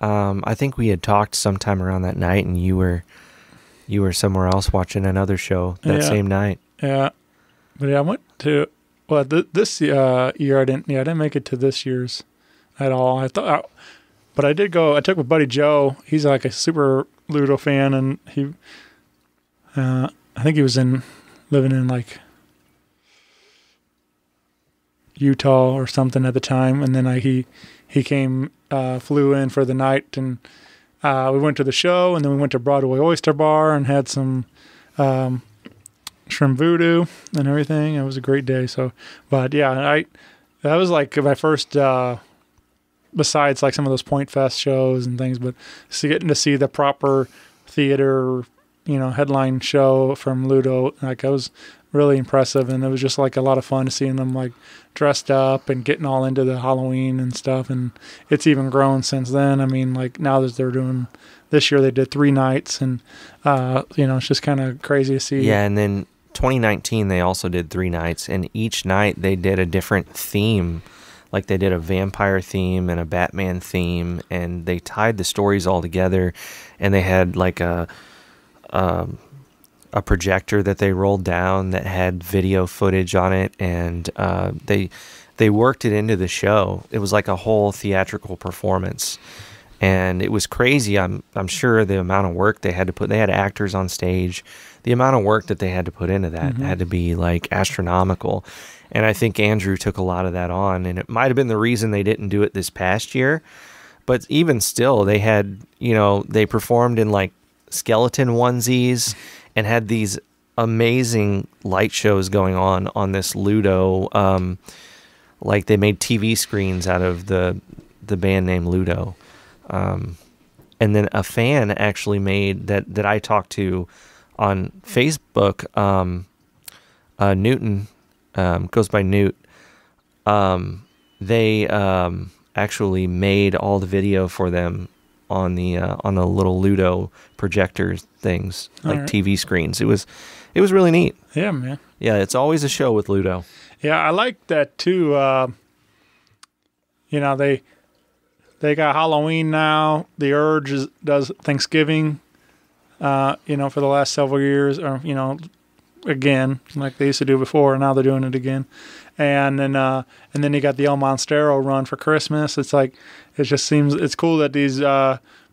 S3: I think we had talked sometime around that night, and you were somewhere else watching another show that same night.
S6: Yeah, but I went to this year. I didn't make it to this year's at all. But I did go. I took my buddy Joe. He's like a super Ludo fan, and he, I think he was living in like Utah or something at the time, and then he came, flew in for the night, and we went to the show, and then we went to Broadway Oyster Bar and had some shrimp voodoo and everything. It was a great day. So, but yeah, that was like my first. Besides like some of those Point Fest shows and things, but getting to see the proper theater, headline show from Ludo, like, it was really impressive, and it was just like a lot of fun seeing them like dressed up and getting all into the Halloween and stuff. And it's even grown since then. I mean, like now that they're doing this year, they did 3 nights, and it's just kind of crazy to see.
S3: Yeah, and then 2019 they also did 3 nights, and each night they did a different theme. Like they did a vampire theme and a Batman theme, and they tied the stories all together, and they had like a projector that they rolled down that had video footage on it, and they worked it into the show. It was like a whole theatrical performance, and it was crazy. I'm sure the amount of work they had to put. They had actors on stage. The amount of work that they had to put into that had to be like astronomical. And I think Andrew took a lot of that on, and it might have been the reason they didn't do it this past year. But even still, they had, they performed in like skeleton onesies and had these amazing light shows going on this Ludo. Like they made TV screens out of the band name Ludo. And then a fan actually made that I talked to on Facebook, Newton. Goes by Newt. They actually made all the video for them on the little Ludo projector things, like TV screens. It was really neat.
S6: Yeah, man.
S3: Yeah, it's always a show with Ludo.
S6: Yeah, I like that too. They got Halloween now. The Urge does Thanksgiving. For the last several years, or again, like they used to do before, and now they're doing it again. And then you got the El Monstero run for Christmas. It's like, it just seems, it's cool that these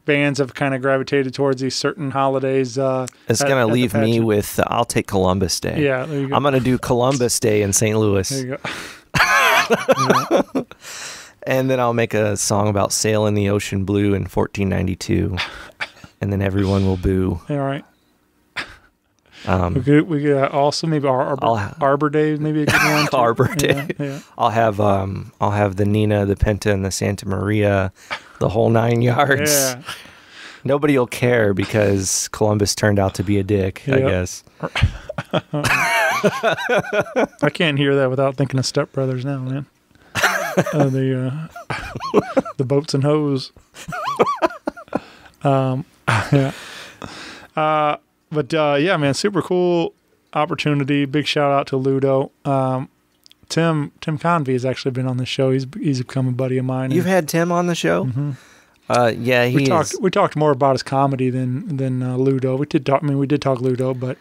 S6: bands have kind of gravitated towards these certain holidays.
S3: It's going to leave me with, I'll take Columbus Day.
S6: Yeah, there you go.
S3: I'm going to do Columbus Day in St. Louis.
S6: There you go.
S3: And then I'll make a song about sailing the ocean blue in 1492. And then everyone will boo.
S6: All right. We could also maybe Arbor Day, maybe a good one too.
S3: Arbor Day.
S6: Yeah.
S3: I'll have the Nina, the Penta, and the Santa Maria, the whole 9 yards.
S6: Yeah.
S3: Nobody will care because Columbus turned out to be a dick, I guess.
S6: I can't hear that without thinking of Step Brothers now, man. The boats and hoes. Yeah. Yeah, man, super cool opportunity. Big shout out to Ludo. Tim Convey has actually been on the show. He's become a buddy of mine.
S3: You've had Tim on the show?
S6: Mm-hmm.
S3: Yeah,
S6: we talked more about his comedy than Ludo. We did talk Ludo, but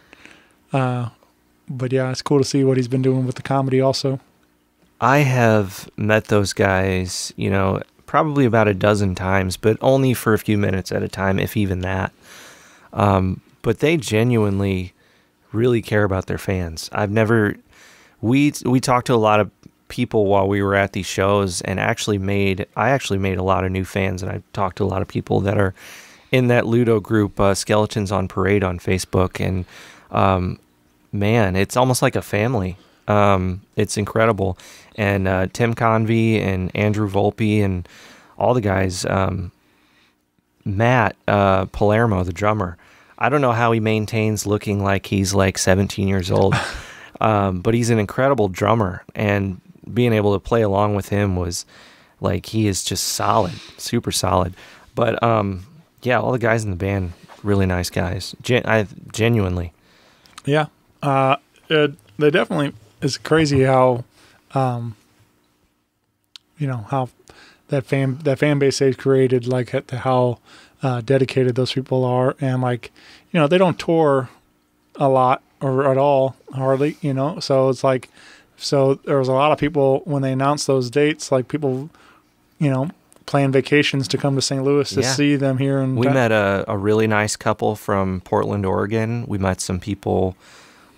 S6: yeah, it's cool to see what he's been doing with the comedy also.
S3: I have met those guys, probably about a dozen times, but only for a few minutes at a time, if even that. But they genuinely really care about their fans. We talked to a lot of people while we were at these shows, and I actually made a lot of new fans, and I talked to a lot of people that are in that Ludo group, Skeletons on Parade on Facebook, and man, it's almost like a family. It's incredible. And Tim Convey and Andrew Volpe and all the guys, Matt Palermo, the drummer, I don't know how he maintains looking like he's like 17 years old, but he's an incredible drummer, and being able to play along with him was like, he is just solid, super solid. But yeah, all the guys in the band, really nice guys, genuinely.
S6: Yeah, they definitely. It's crazy how, how that fan base they've created, like how dedicated those people are, and like, you know, they don't tour a lot or at all, hardly, you know. So it's like, so there was a lot of people when they announced those dates, like people, you know, plan vacations to come to St. Louis to see them here. And
S3: we met a really nice couple from Portland, Oregon. We met some people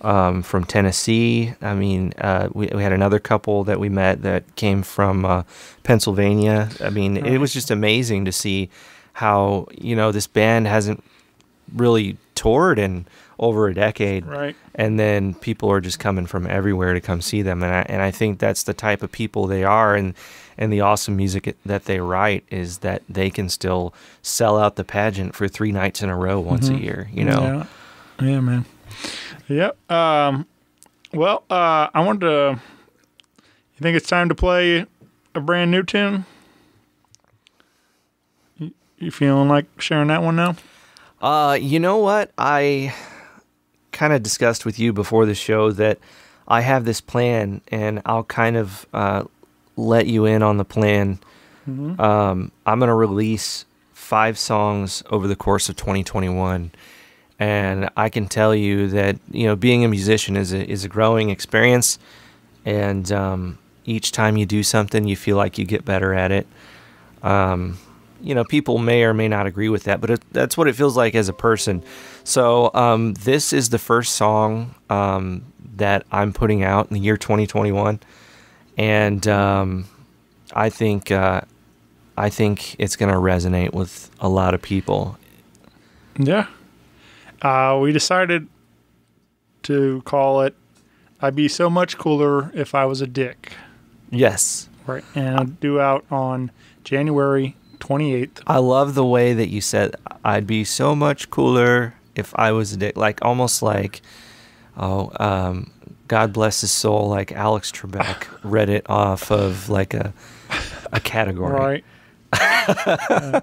S3: from Tennessee. I mean, we had another couple that we met that came from Pennsylvania. I mean, it was just amazing to see how, you know, this band hasn't really toured in over a decade.
S6: Right.
S3: And then people are just coming from everywhere to come see them. And I think that's the type of people they are. And the awesome music that they write is that they can still sell out the pageant for 3 nights in a row once a year, you know?
S6: Yeah, man. Yep. Well, I wanted to, you think it's time to play a brand new tune? You feeling like sharing that one now?
S3: You know what? I kind of discussed with you before the show that I have this plan, and I'll kind of let you in on the plan. I'm going to release 5 songs over the course of 2021, and I can tell you that, you know, being a musician is a growing experience, and each time you do something, you feel like you get better at it. You know, people may or may not agree with that, but that's what it feels like as a person. So this is the first song that I'm putting out in the year 2021, and I think it's going to resonate with a lot of people.
S6: Yeah. We decided to call it "I'd Be So Much Cooler If I Was a Dick."
S3: Yes.
S6: Right. And I'll do out on January 28th.
S3: I love the way that you said, "I'd be so much cooler if I was a dick." Like, almost like, God bless his soul, like Alex Trebek read it off of like a category.
S6: Right.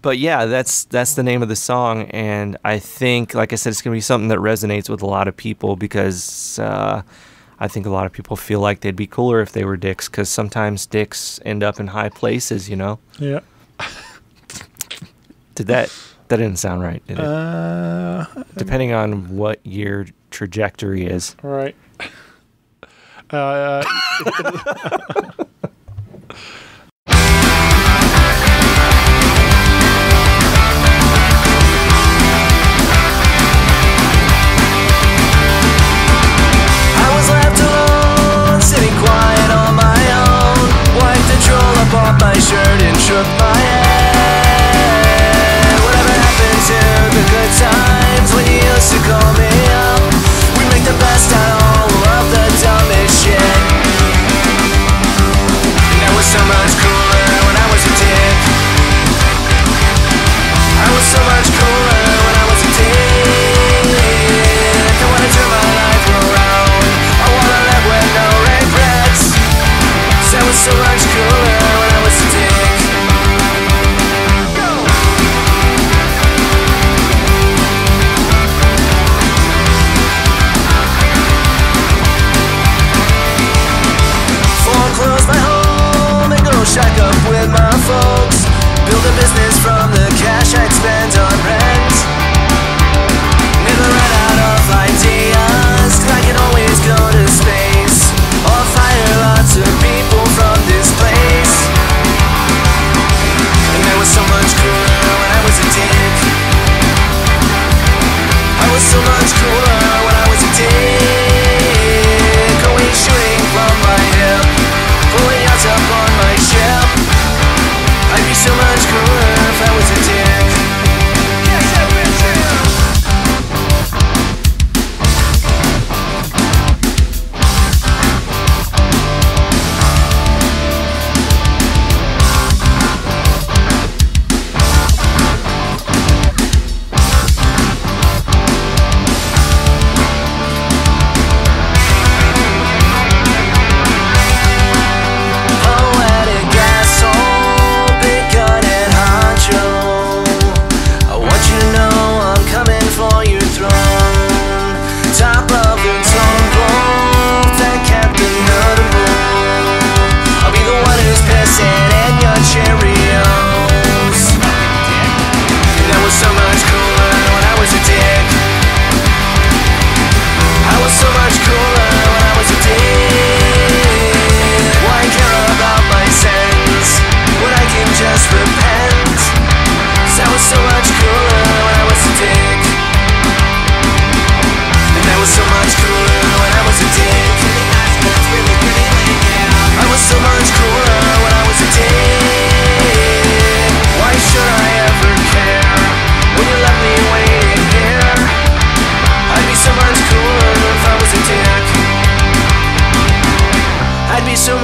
S3: But yeah, that's the name of the song, and I think, like I said, it's going to be something that resonates with a lot of people, because I think a lot of people feel like they'd be cooler if they were dicks, because sometimes dicks end up in high places, you know?
S6: Yeah.
S3: That didn't sound right, did it? Depending on what your trajectory is.
S6: Right.
S7: Off my shirt and shook my head. Whatever happened to the good times when you used to call me up? We make the best out of all of the dumbest shit.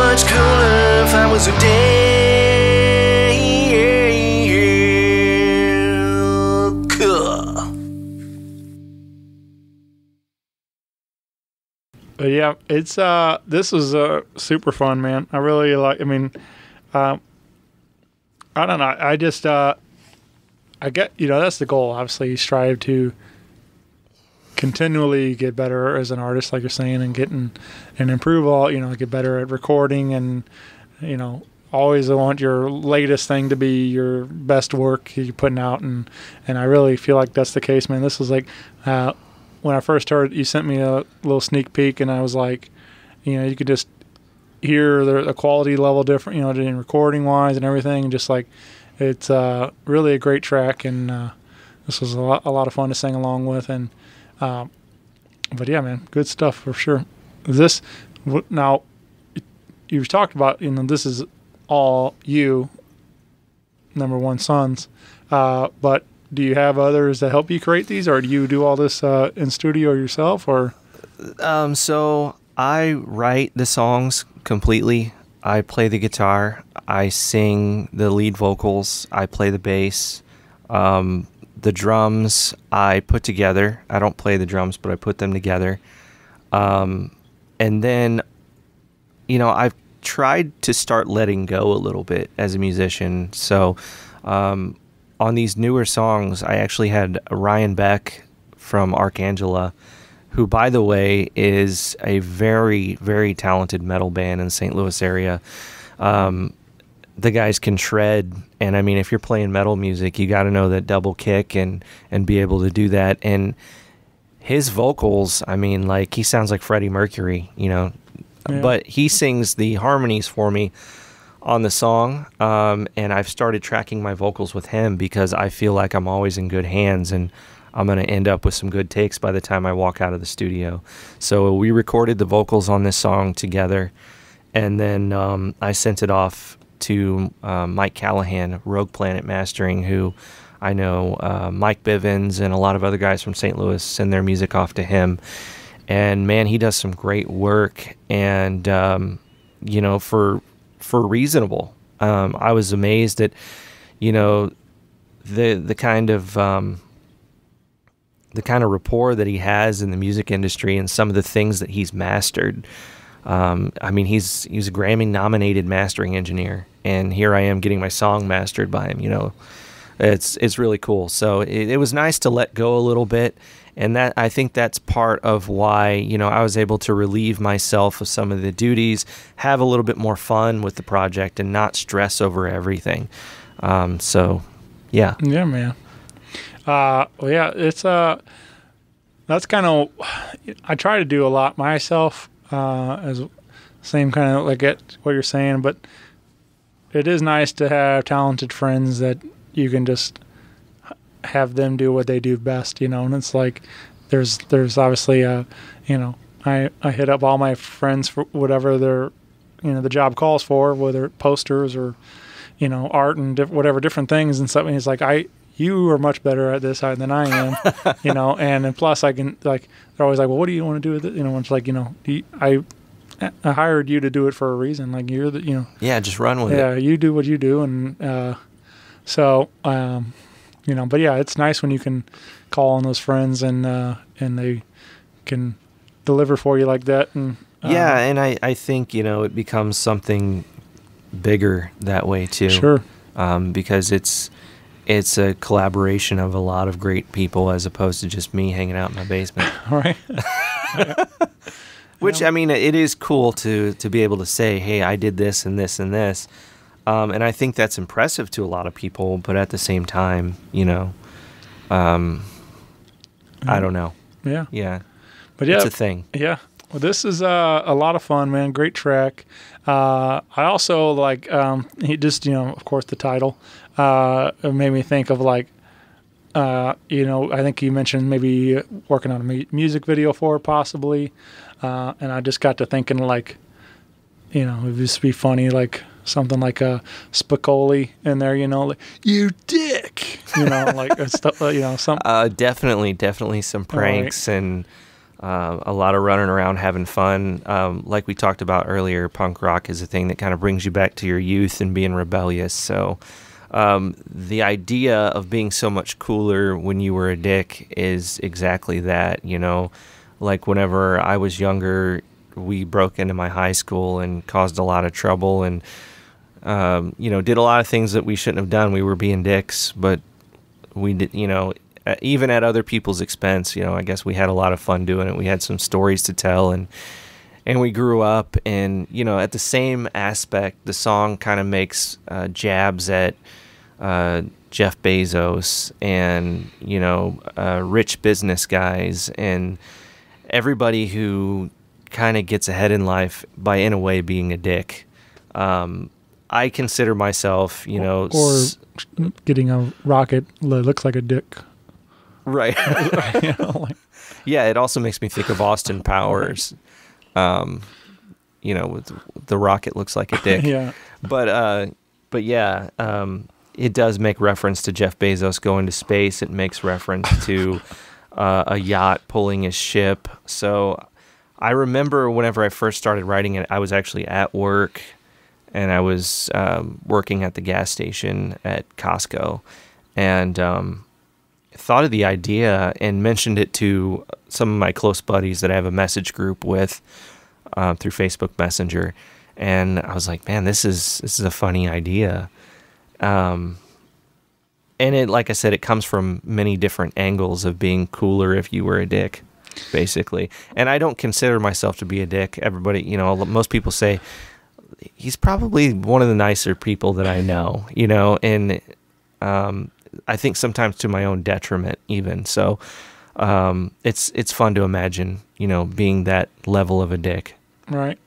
S7: much cooler if I was a
S6: But yeah, it's this was super fun, man. I really like. I mean, I don't know. I just I get, that's the goal. Obviously, you strive to continually get better as an artist, like you're saying, and improve all. Get better at recording, and always want your latest thing to be your best work you're putting out, and I really feel like that's the case, man. This was like. When I first heard, you sent me a little sneak peek, and I was like, you could just hear the quality level different, in recording wise and everything, and just like it's really a great track, and this was a lot of fun to sing along with, and but yeah, man, good stuff for sure. Now you've talked about this is all you, number one sons, but. Do you have others that help you create these, or do you do all this in studio yourself, or?
S3: So I write the songs completely. I play the guitar. I sing the lead vocals. I play the bass. The drums I put together. I don't play the drums, but I put them together. And then, I've tried to start letting go a little bit as a musician. So, on these newer songs, I actually had Ryan Beck from Archangela, who, by the way, is a very, very talented metal band in the St. Louis area. The guys can shred, and I mean, if you're playing metal music, you got to know that double kick and be able to do that. And his vocals, I mean, like, he sounds like Freddie Mercury, but he sings the harmonies for me on the song, and I've started tracking my vocals with him because I feel like I'm always in good hands, and I'm going to end up with some good takes by the time I walk out of the studio. So we recorded the vocals on this song together, and then I sent it off to Mike Callahan, Rogue Planet Mastering, who I know Mike Bivens and a lot of other guys from St. Louis send their music off to him. And man, he does some great work, and for reasonable. I was amazed at, the kind of rapport that he has in the music industry and some of the things that he's mastered. I mean, he's a Grammy-nominated mastering engineer, and here I am getting my song mastered by him. It's really cool. So it was nice to let go a little bit. And that, I think that's part of why, I was able to relieve myself of some of the duties, have a little bit more fun with the project, and not stress over everything. So, yeah.
S6: Yeah, man. Well, yeah, it's that's kind of, I try to do a lot myself, as same kind of like at what you're saying, but it is nice to have talented friends that you can just have them do what they do best, and it's like there's obviously I hit up all my friends for whatever their the job calls for, whether posters or art and whatever different things and stuff, and it's like you are much better at this than I am, and plus I can, like, they're always like, well, what do you want to do with it, it's like, I hired you to do it for a reason, like you're the
S3: yeah, just run with it.
S6: Yeah, you do what you do, and so but yeah, it's nice when you can call on those friends and they can deliver for you like that. And
S3: yeah, and I think it becomes something bigger that way too.
S6: Sure.
S3: Because it's a collaboration of a lot of great people as opposed to just me hanging out in my basement.
S6: Right.
S3: Which, I mean, it is cool to be able to say, hey, I did this and this and this. And I think that's impressive to a lot of people, but at the same time, I don't know.
S6: Yeah.
S3: Yeah.
S6: But yeah,
S3: it's a thing.
S6: Yeah. Well, this is a lot of fun, man. Great track. I also like, he just, of course, the title it made me think of like, I think you mentioned maybe working on a music video for it possibly. And I just got to thinking like, it'd just be funny, like, something like a Spicoli in there, like, you dick, like stuff, some.
S3: Definitely some pranks, right. And a lot of running around having fun. Like we talked about earlier, punk rock is a thing that kind of brings you back to your youth and being rebellious. So the idea of being so much cooler when you were a dick is exactly that, you know. Like whenever I was younger, we broke into my high school and caused a lot of trouble and, you know, did a lot of things that we shouldn't have done. We were being dicks, but we did, you know, even at other people's expense, you know, I guess we had a lot of fun doing it. We had some stories to tell and we grew up and, you know, at the same aspect, the song kind of makes jabs at Jeff Bezos and, you know, rich business guys and everybody who kind of gets ahead in life by, in a way, being a dick. I consider myself, you know...
S6: Or getting a rocket that looks like a dick.
S3: Right.
S6: You know, like,
S3: yeah, it also makes me think of Austin Powers. You know, with the rocket looks like a dick.
S6: yeah.
S3: But yeah, it does make reference to Jeff Bezos going to space. It makes reference to a yacht pulling his ship. So I remember whenever I first started writing it, I was actually at work, and I was working at the gas station at Costco, and thought of the idea and mentioned it to some of my close buddies that I have a message group with through Facebook Messenger, and I was like, man, this is a funny idea. And it, like I said, it comes from many different angles of being cooler if you were a dick, basically. And I don't consider myself to be a dick. Everybody, you know, most people say he's probably one of the nicer people that I know, you know, and I think sometimes to my own detriment even. So it's fun to imagine, you know, being that level of a dick.
S6: Right.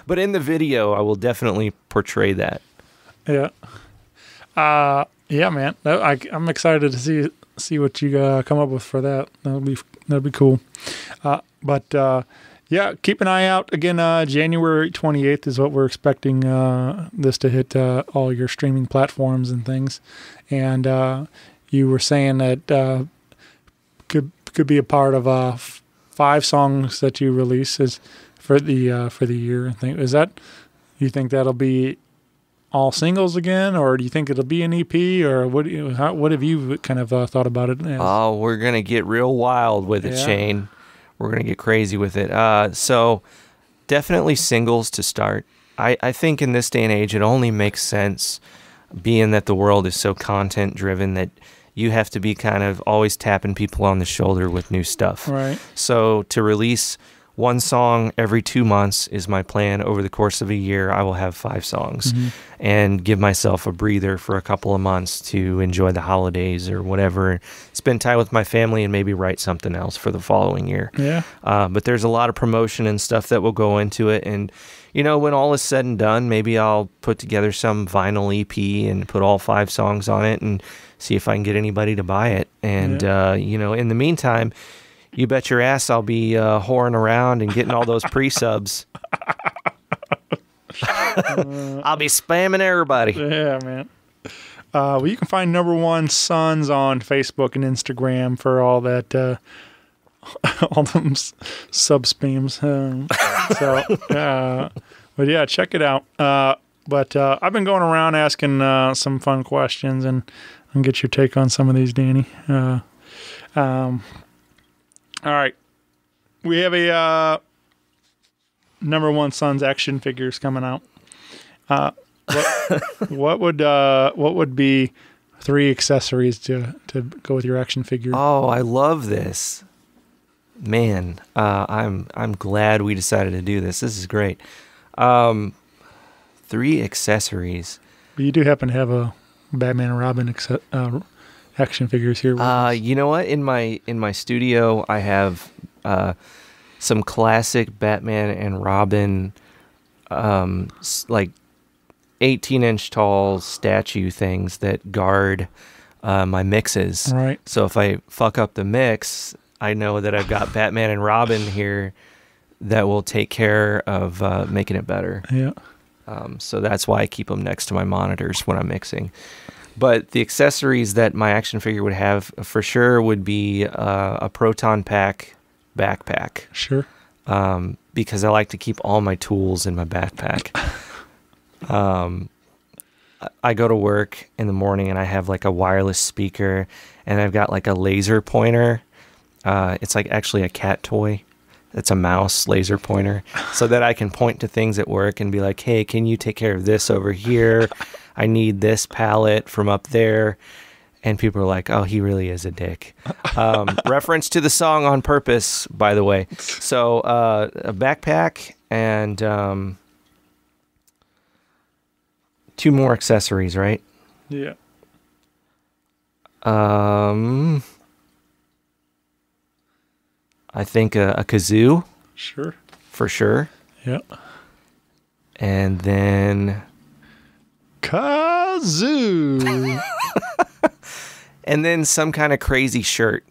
S3: But in the video, I will definitely portray that.
S6: Yeah. Yeah, man. I'm excited to see what you come up with for that. That'll be cool. Yeah, keep an eye out. Again, January 28th is what we're expecting this to hit all your streaming platforms and things. And you were saying that could be a part of 5 songs that you release for the year. I think you think that'll be all singles again, or do you think it'll be an EP, or what have you kind of thought about it as?
S3: Oh, we're gonna get real wild with it, Shane. We're gonna get crazy with it. So definitely singles to start. I think in this day and age, it only makes sense, being that the world is so content driven, that you have to be kind of always tapping people on the shoulder with new stuff.
S6: Right.
S3: So to release 1 song every 2 months is my plan. Over the course of a year, I will have 5 songs and give myself a breather for a couple of months to enjoy the holidays or whatever, spend time with my family, and maybe write something else for the following year.
S6: Yeah.
S3: But there's a lot of promotion and stuff that will go into it. And, you know, when all is said and done, maybe I'll put together some vinyl EP and put all 5 songs on it and see if I can get anybody to buy it. And, you know, in the meantime, you bet your ass I'll be whoring around and getting all those pre-subs. I'll be spamming everybody.
S6: Yeah, man. Well, you can find Number One Sons on Facebook and Instagram for all that, all them sub spams. But yeah, check it out. But I've been going around asking some fun questions, and I'll get your take on some of these, Danny. All right. We have a Number One Sons action figures coming out. What would be 3 accessories to go with your action figure?
S3: Oh, I love this. Man, I'm glad we decided to do this. This is great. 3 accessories.
S6: But you do happen to have a Batman and Robin action figures here.
S3: You know what? In my studio, I have some classic Batman and Robin, like 18-inch tall statue things that guard my mixes.
S6: Right.
S3: So if I fuck up the mix, I know that I've got Batman and Robin here that will take care of making it better.
S6: Yeah.
S3: So that's why I keep them next to my monitors when I'm mixing. But the accessories that my action figure would have for sure would be a proton pack backpack.
S6: Sure.
S3: Because I like to keep all my tools in my backpack. I go to work in the morning and I have like a wireless speaker and I've got like a laser pointer. It's like actually a cat toy. It's a mouse laser pointer so that I can point to things at work and be like, hey, can you take care of this over here? I need this pallet from up there. And people are like, oh, he really is a dick. Reference to the song On Purpose, by the way. So a backpack and 2 more accessories, right?
S6: Yeah.
S3: I think a kazoo.
S6: Sure.
S3: For sure.
S6: Yeah.
S3: And then...
S6: Kazoo!
S3: And then some kind of crazy shirt.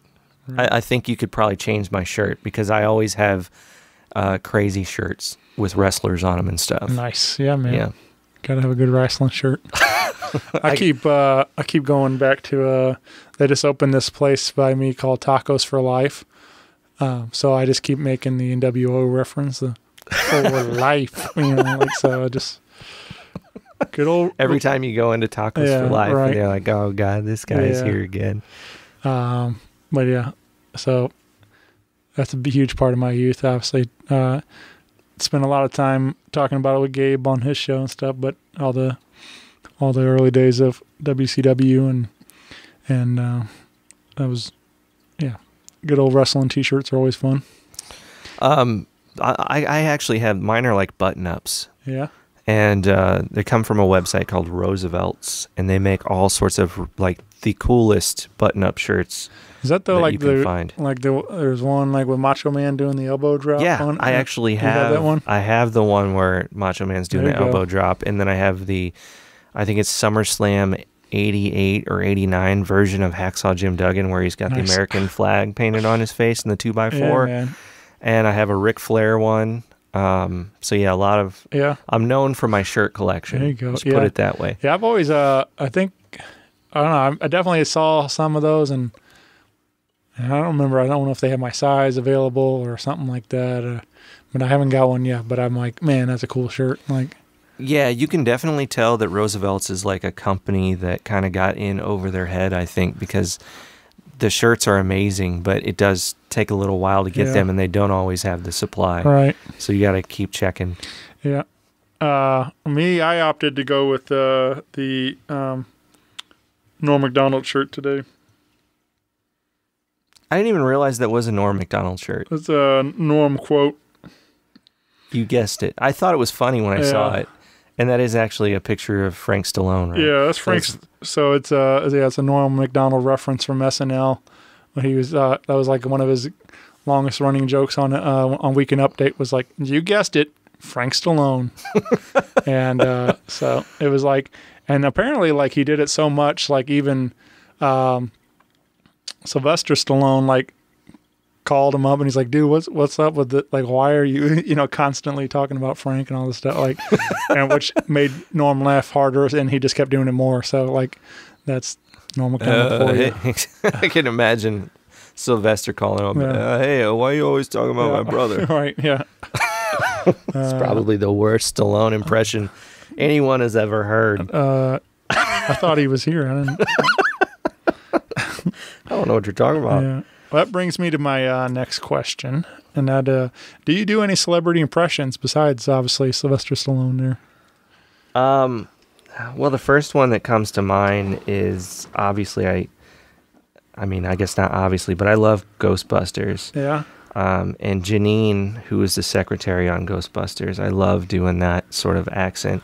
S3: Right. I think you could probably change my shirt because I always have crazy shirts with wrestlers on them and stuff.
S6: Nice. Yeah, man.
S3: Yeah.
S6: Gotta have a good wrestling shirt. I keep going back to they just opened this place by me called Tacos for Life. So I just keep making the NWO reference, the for life, so I just good old.
S3: Every time you go into Tacos for Life, right. They're like, "Oh God, this guy's here again."
S6: But yeah, so that's a huge part of my youth. Obviously, spent a lot of time talking about it with Gabe on his show and stuff. But all the early days of WCW and that was good old wrestling T-shirts are always fun.
S3: I actually have mine are like button-ups.
S6: Yeah.
S3: And they come from a website called Roosevelt's, and they make all sorts of like the coolest button-up shirts.
S6: Is that
S3: you can find.
S6: There's one like with Macho Man doing the elbow drop?
S3: Yeah,
S6: on?
S3: I actually have
S6: that one.
S3: I have the one where Macho Man's doing the elbow drop, and then I have I think it's SummerSlam 88 or 89 version of Hacksaw Jim Duggan where he's got the American flag painted on his face in the 2x4.
S6: Yeah, man.
S3: And I have a Ric Flair one. So yeah, a lot of I'm known for my shirt collection.
S6: There you go.
S3: Let's put it that way.
S6: Yeah, I've always I don't know, I definitely saw some of those and I don't know if they have my size available or something like that. But I haven't got one yet, but I'm like, man, that's a cool shirt. Like,
S3: yeah, you can definitely tell that Roosevelt's is like a company that kind of got in over their head, I think, because the shirts are amazing, but it does take a little while to get them, and they don't always have the supply.
S6: Right.
S3: So you got to keep checking.
S6: Yeah. I opted to go with the Norm Macdonald shirt today.
S3: I didn't even realize that was a Norm Macdonald shirt.
S6: It's a Norm quote.
S3: You guessed it. I thought it was funny when I saw it. And that is actually a picture of Frank Stallone, right?
S6: Yeah, that's Frank. So it's a Norm Macdonald reference from SNL. When he was that was like one of his longest running jokes on Weekend Update was like, you guessed it, Frank Stallone. And so it was like, and apparently like he did it so much, like even Sylvester Stallone like called him up and he's like, dude, what's up with it? Like, why are you, constantly talking about Frank and all this stuff? Like, and which made Norm laugh harder and he just kept doing it more. So like, that's Norm Macdonald for you.
S3: I can imagine Sylvester calling him, hey, why are you always talking about my brother?
S6: Right. Yeah.
S3: It's probably the worst Stallone impression anyone has ever heard.
S6: I thought he was here.
S3: I don't know what you're talking about.
S6: Yeah. Well, that brings me to my next question. And that, do you do any celebrity impressions besides, obviously, Sylvester Stallone there?
S3: Well, the first one that comes to mind is, obviously, I guess not obviously, but I love Ghostbusters.
S6: Yeah.
S3: And Janine, who is the secretary on Ghostbusters, I love doing that sort of accent.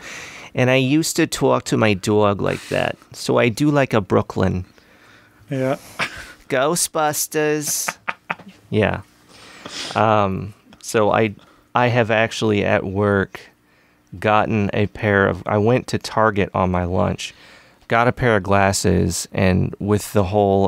S3: And I used to talk to my dog like that. So I do like a Brooklyn.
S6: Yeah.
S3: Ghostbusters. Yeah. So I have actually at work gotten a pair of, I went to Target on my lunch, got a pair of glasses, and with the whole,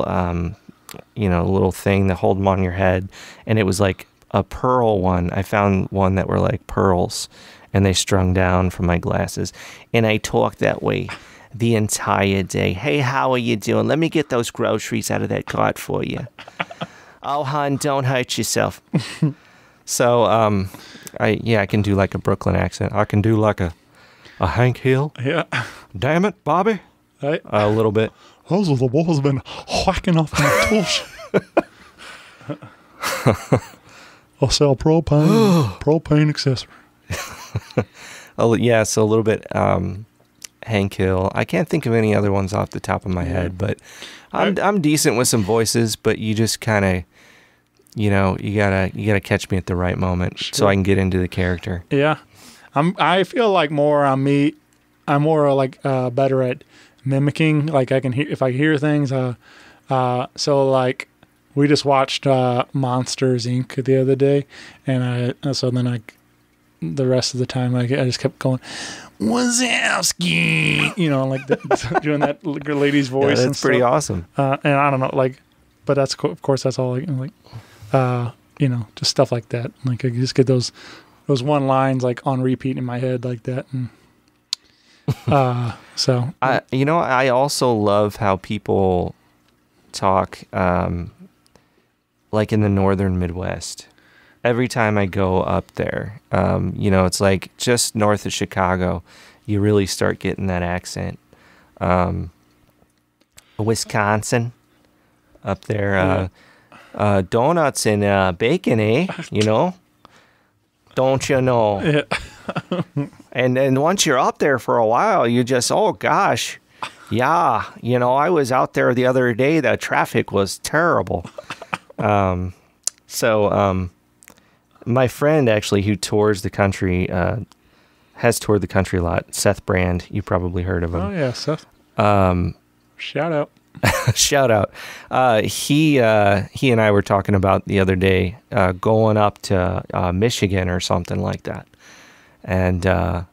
S3: little thing that hold them on your head, and it was like a pearl one. I found one that were like pearls, and they strung down from my glasses. And I talked that way the entire day. Hey, how are you doing? Let me get those groceries out of that cart for you. Oh, hon, don't hurt yourself. So, I can do like a Brooklyn accent. I can do like a Hank Hill.
S6: Yeah.
S3: Damn it, Bobby.
S6: Right.
S3: A little bit.
S6: Those are the walls been whacking off my tools. I'll sell propane accessory.
S3: Oh, yeah, so a little bit Hank Hill. I can't think of any other ones off the top of my head, but I'm decent with some voices, but you just kind of, you gotta catch me at the right moment so I can get into the character.
S6: Yeah. I feel like I'm more like better at mimicking. Like I can hear, if I hear things, so like we just watched Monsters Inc. the other day, and the rest of the time I just kept going, Wazowski, doing that lady's voice.
S3: Yeah,
S6: and
S3: that's pretty
S6: stuff.
S3: awesome.
S6: And I don't know, like, but that's of course that's all just stuff like that. Like I just get those one lines like on repeat in my head like that, and so
S3: I also love how people talk like in the northern Midwest. Every time I go up there, it's like just north of Chicago, you really start getting that accent. Wisconsin, up there, donuts and bacon, eh? Don't you know?
S6: Yeah.
S3: And then once you're up there for a while, you just, oh gosh, yeah, I was out there the other day. The traffic was terrible. My friend actually who tours the country, has toured the country a lot, Seth Brand, you probably heard of him.
S6: Oh yeah, Seth. Shout out.
S3: Shout out. He and I were talking about the other day, going up to Michigan or something like that. And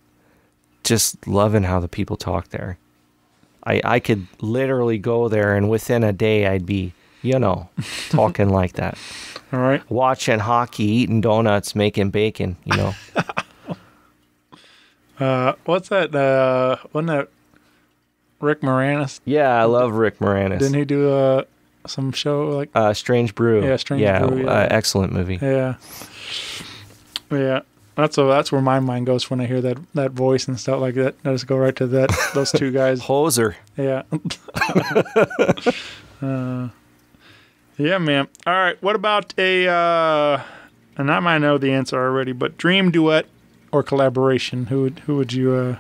S3: just loving how the people talk there. I could literally go there and within a day I'd be, talking like that.
S6: All right.
S3: Watching hockey, eating donuts, making bacon,
S6: What's that? Wasn't that Rick Moranis?
S3: Yeah, I love Rick Moranis.
S6: Didn't he do some show like
S3: Strange Brew?
S6: Yeah, Strange Brew. Yeah.
S3: Excellent movie.
S6: Yeah. Yeah. That's where my mind goes when I hear that voice and stuff like that. I just go right to those two guys.
S3: Hoser.
S6: Yeah. Yeah, man. All right. What about and I might know the answer already, but dream duet or collaboration? Who would you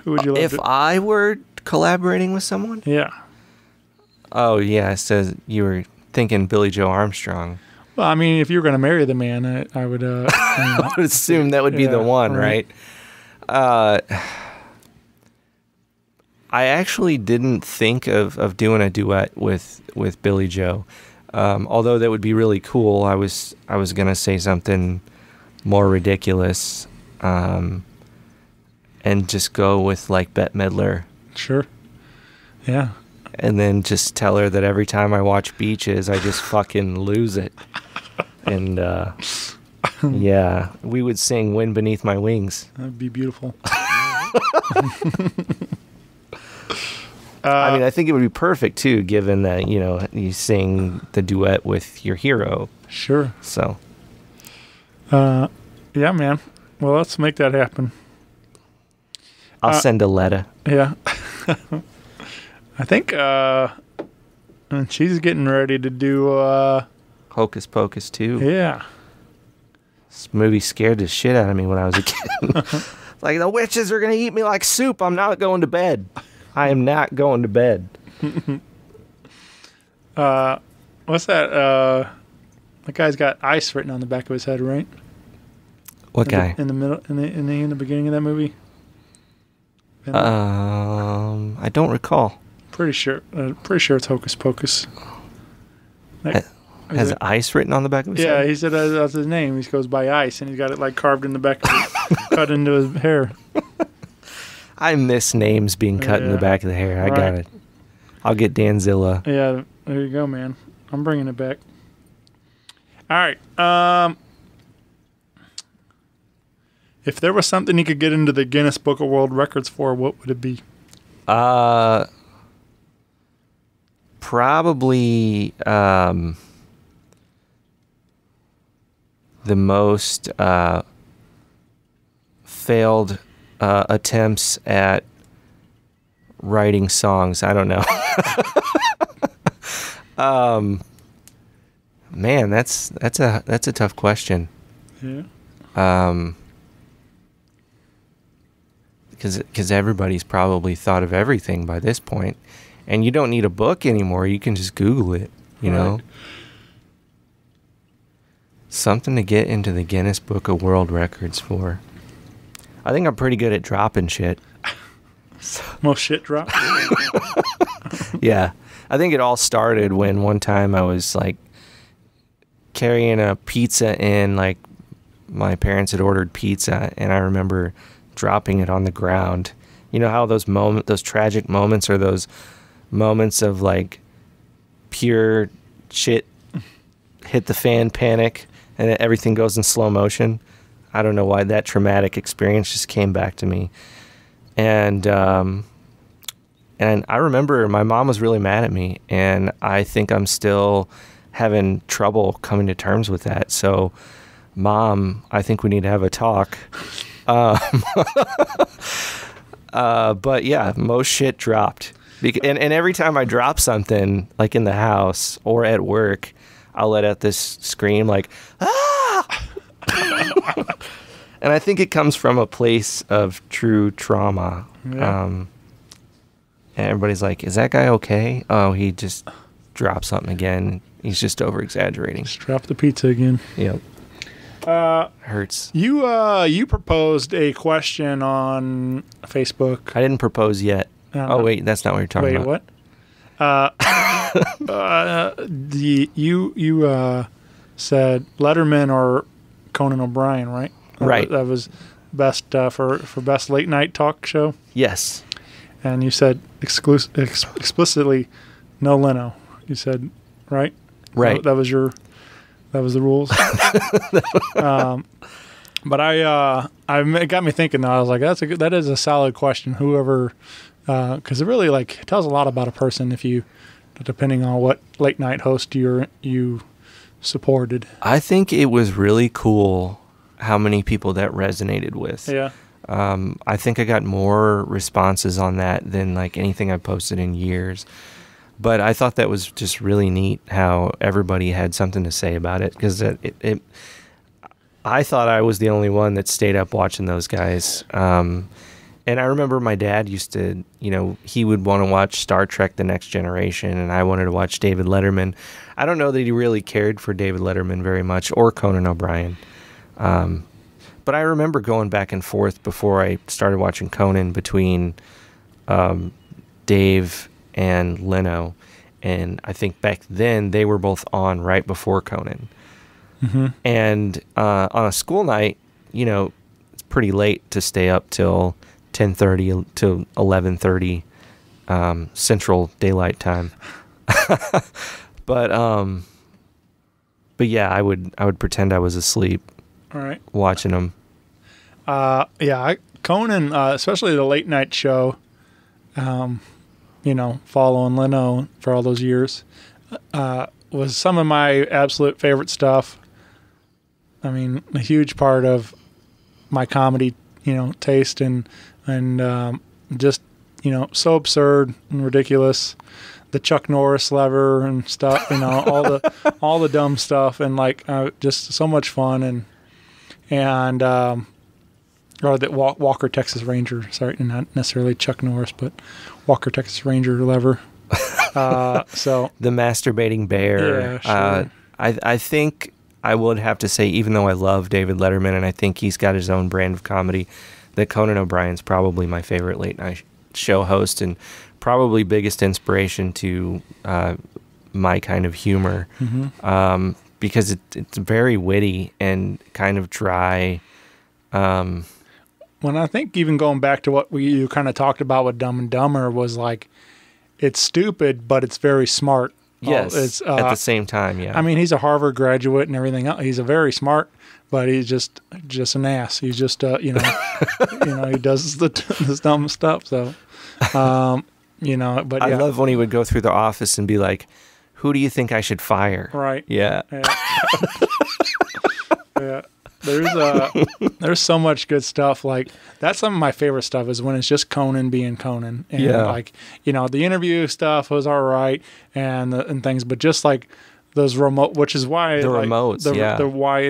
S6: love?
S3: If I were collaborating with someone?
S6: Yeah.
S3: Oh yeah. So you were thinking Billy Joe Armstrong.
S6: Well, I mean, if you were going to marry the man, I would.
S3: I would assume that would be the one, right? I actually didn't think of doing a duet with Billy Joe, although that would be really cool. I was gonna say something more ridiculous, and just go with like Bette Midler.
S6: Sure. Yeah.
S3: And then just tell her that every time I watch Beaches, I just fucking lose it. And yeah, we would sing "Wind Beneath My Wings."
S6: That'd be beautiful.
S3: I mean, I think it would be perfect too, given that you sing the duet with your hero.
S6: Sure.
S3: So.
S6: Yeah, man. Well, let's make that happen.
S3: I'll send a letter.
S6: Yeah. I think and she's getting ready to do
S3: Hocus Pocus 2.
S6: Yeah.
S3: This movie scared the shit out of me when I was a kid. Like, the witches are going to eat me like soup. I'm not going to bed. I am not going to bed.
S6: What's that? That guy's got ice written on the back of his head, right?
S3: What guy?
S6: In the middle, in the beginning of that movie.
S3: I don't recall.
S6: Pretty sure it's Hocus Pocus.
S3: Has ice written on the back of his head?
S6: Yeah, he said that's his name. He goes by Ice, and he's got it like carved in the back of it, cut into his hair.
S3: I miss names being cut in the back of the hair. I got it. I'll get Danzilla.
S6: Yeah, there you go, man. I'm bringing it back. All right. If there was something you could get into the Guinness Book of World Records for, what would it be?
S3: Probably the most failed attempts at writing songs. I don't know. Man, that's a tough question.
S6: Yeah.
S3: Because everybody's probably thought of everything by this point, and you don't need a book anymore. You can just Google it. You know. Something to get into the Guinness Book of World Records for. I think I'm pretty good at dropping shit.
S6: Most shit drop.
S3: Yeah. I think it all started when one time I was like carrying a pizza in, like my parents had ordered pizza, and I remember dropping it on the ground. You know how those tragic moments are those moments of like pure shit hit the fan panic and everything goes in slow motion. I don't know why that traumatic experience just came back to me. And I remember my mom was really mad at me, and I think I'm still having trouble coming to terms with that. So, Mom, I think we need to have a talk. But yeah, most shit dropped. And every time I drop something, like in the house or at work, I'll let out this scream like, ah! And I think it comes from a place of true trauma.
S6: Yeah.
S3: And everybody's like, is that guy okay? Oh, he just dropped something again. He's just over-exaggerating.
S6: Just drop the pizza again.
S3: Yep. Hurts.
S6: You proposed a question on Facebook.
S3: I didn't propose yet. Oh, wait, that's not what you're talking about.
S6: Wait, what? You said Letterman or Conan O'Brien, right?
S3: Right.
S6: That was best for best late night talk show.
S3: Yes.
S6: And you said explicitly no Leno. You said right.
S3: Right.
S6: That was the rules. But it got me thinking though. I was like, that is a solid question. Whoever, because it really like tells a lot about a person if you, depending on what late night host you supported.
S3: I think it was really cool how many people that resonated with.
S6: Yeah.
S3: I think I got more responses on that than like anything I posted in years. But I thought that was just really neat how everybody had something to say about it, because I thought I was the only one that stayed up watching those guys. And I remember my dad used to, he would want to watch Star Trek The Next Generation, and I wanted to watch David Letterman. I don't know that he really cared for David Letterman very much, or Conan O'Brien. But I remember going back and forth before I started watching Conan between Dave and Leno. And I think back then they were both on right before Conan. Mm-hmm. And on a school night, it's pretty late to stay up till 10:30 to 11:30 Central Daylight Time. But yeah, I would pretend I was asleep.
S6: All right.
S3: Watching them.
S6: Conan, especially the late night show, following Leno for all those years, was some of my absolute favorite stuff. I mean, a huge part of my comedy, taste and just, so absurd and ridiculous. The Chuck Norris lever and stuff, all the dumb stuff, and like just so much fun or that Walker Texas Ranger, sorry, not necessarily Chuck Norris, but Walker Texas Ranger lever. So
S3: the masturbating bear.
S6: Yeah, sure.
S3: I think I would have to say, even though I love David Letterman and I think he's got his own brand of comedy, that Conan O'Brien's probably my favorite late night show host and probably biggest inspiration to my kind of humor. Mm-hmm. Because it's very witty and kind of dry.
S6: When I think even going back to what you kind of talked about with Dumb and Dumber was like, it's stupid, but it's very smart.
S3: Yes,
S6: it's
S3: at the same time, yeah.
S6: I mean, he's a Harvard graduate and everything else. He's a very smart, but he's just an ass. He's just, he does this dumb stuff. So, but yeah.
S3: I love when he would go through the office and be like, who do you think I should fire?
S6: Right.
S3: Yeah.
S6: Yeah. Yeah. There's so much good stuff. Like that's some of my favorite stuff is when it's just Conan being Conan. And like, the interview stuff was all right and things, but just like those remote, which is why
S3: the remotes,
S6: the why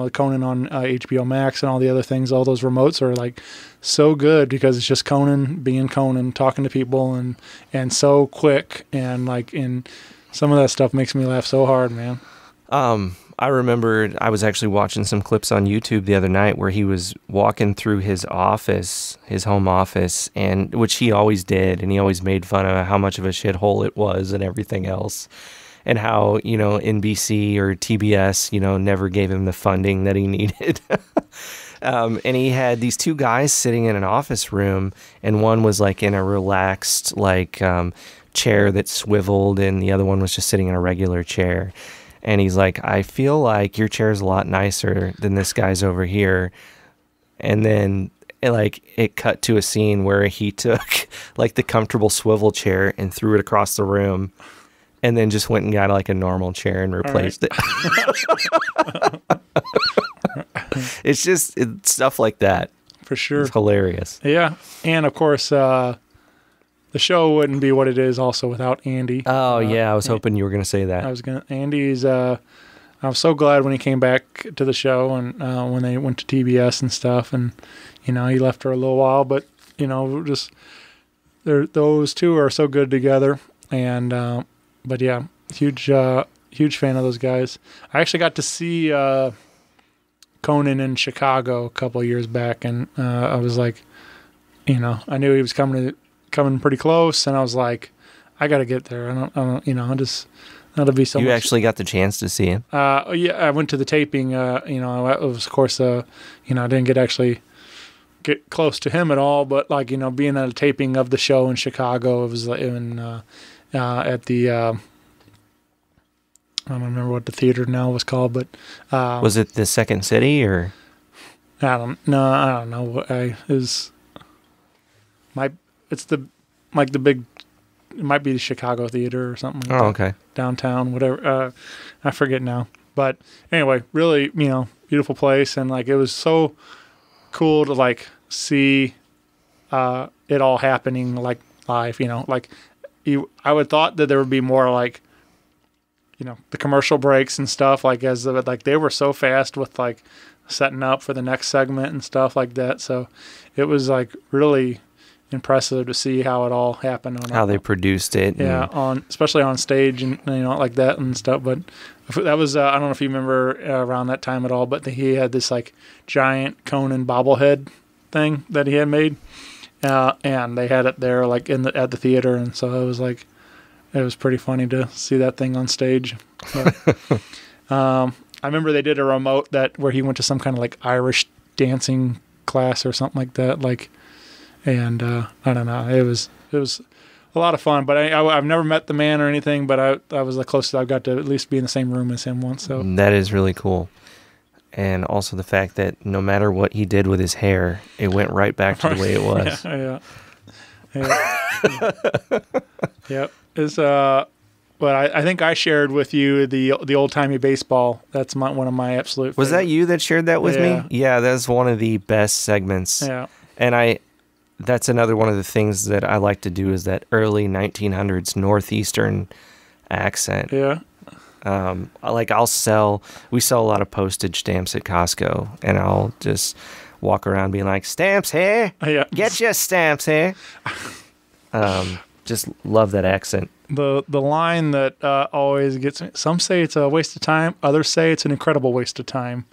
S6: Conan on HBO Max and all the other things, all those remotes are like so good because it's just Conan being Conan, talking to people and so quick and like some of that stuff makes me laugh so hard, man.
S3: I remember I was actually watching some clips on YouTube the other night where he was walking through his office, his home office, and which he always did, and he always made fun of how much of a shithole it was and everything else, and how NBC or TBS never gave him the funding that he needed. And he had these two guys sitting in an office room, and one was like in a relaxed chair that swiveled, and the other one was just sitting in a regular chair. And he's like, I feel like your chair's a lot nicer than this guy's over here. And then it cut to a scene where he took like the comfortable swivel chair and threw it across the room and then just went and got like a normal chair and replaced it. It's stuff like that.
S6: For sure.
S3: It's hilarious.
S6: Yeah. And of course, the show wouldn't be what it is also without Andy.
S3: Oh, yeah. I was hoping you were going to say that.
S6: Andy's, I was so glad when he came back to the show and when they went to TBS and stuff. And, he left for a little while, but, just those two are so good together. And, but yeah, huge fan of those guys. I actually got to see Conan in Chicago a couple of years back. And I was like, I knew he was coming pretty close, and I was like, I got to get there. That'll be so
S3: You
S6: much.
S3: actually got the chance to see him?
S6: Yeah, I went to the taping, it was, of course, I didn't get close to him at all, but being at a taping of the show in Chicago, it was at the, I don't remember what the theater now was called, but.
S3: Was it the Second City or?
S6: I don't know. It's the big, it might be the Chicago Theater or something. Like
S3: okay.
S6: Downtown, whatever. I forget now. But anyway, really, beautiful place. And it was so cool to see it all happening live, I would thought that there would be more the commercial breaks and stuff as they were so fast with setting up for the next segment and stuff like that. So it was really impressive to see how it all happened.
S3: How they produced it.
S6: Yeah, especially on stage and like that and stuff. But that was I don't know if you remember around that time at all, but he had this giant Conan bobblehead thing that he had made, and they had it there at the theater, and so it was pretty funny to see that thing on stage. But, I remember they did a remote where he went to some kind of Irish dancing class or something like that, and I don't know, it was a lot of fun. But I've never met the man or anything, but I was the closest I got to at least be in the same room as him once. So
S3: that is really cool. And also the fact that no matter what he did with his hair, it went right back to the way it was.
S6: Yep. It's but I think I shared with you the old timey baseball. That's one of my absolute.
S3: Was
S6: favorite.
S3: that you that shared that with me? Yeah, that's one of the best segments.
S6: Yeah.
S3: And that's another one of the things that I like to do is that early 1900s Northeastern accent.
S6: Yeah.
S3: We sell a lot of postage stamps at Costco, and I'll just walk around being like, stamps here?
S6: Yeah.
S3: Get your stamps here. Just love that accent.
S6: The line that always gets me, some say it's a waste of time, others say it's an incredible waste of time.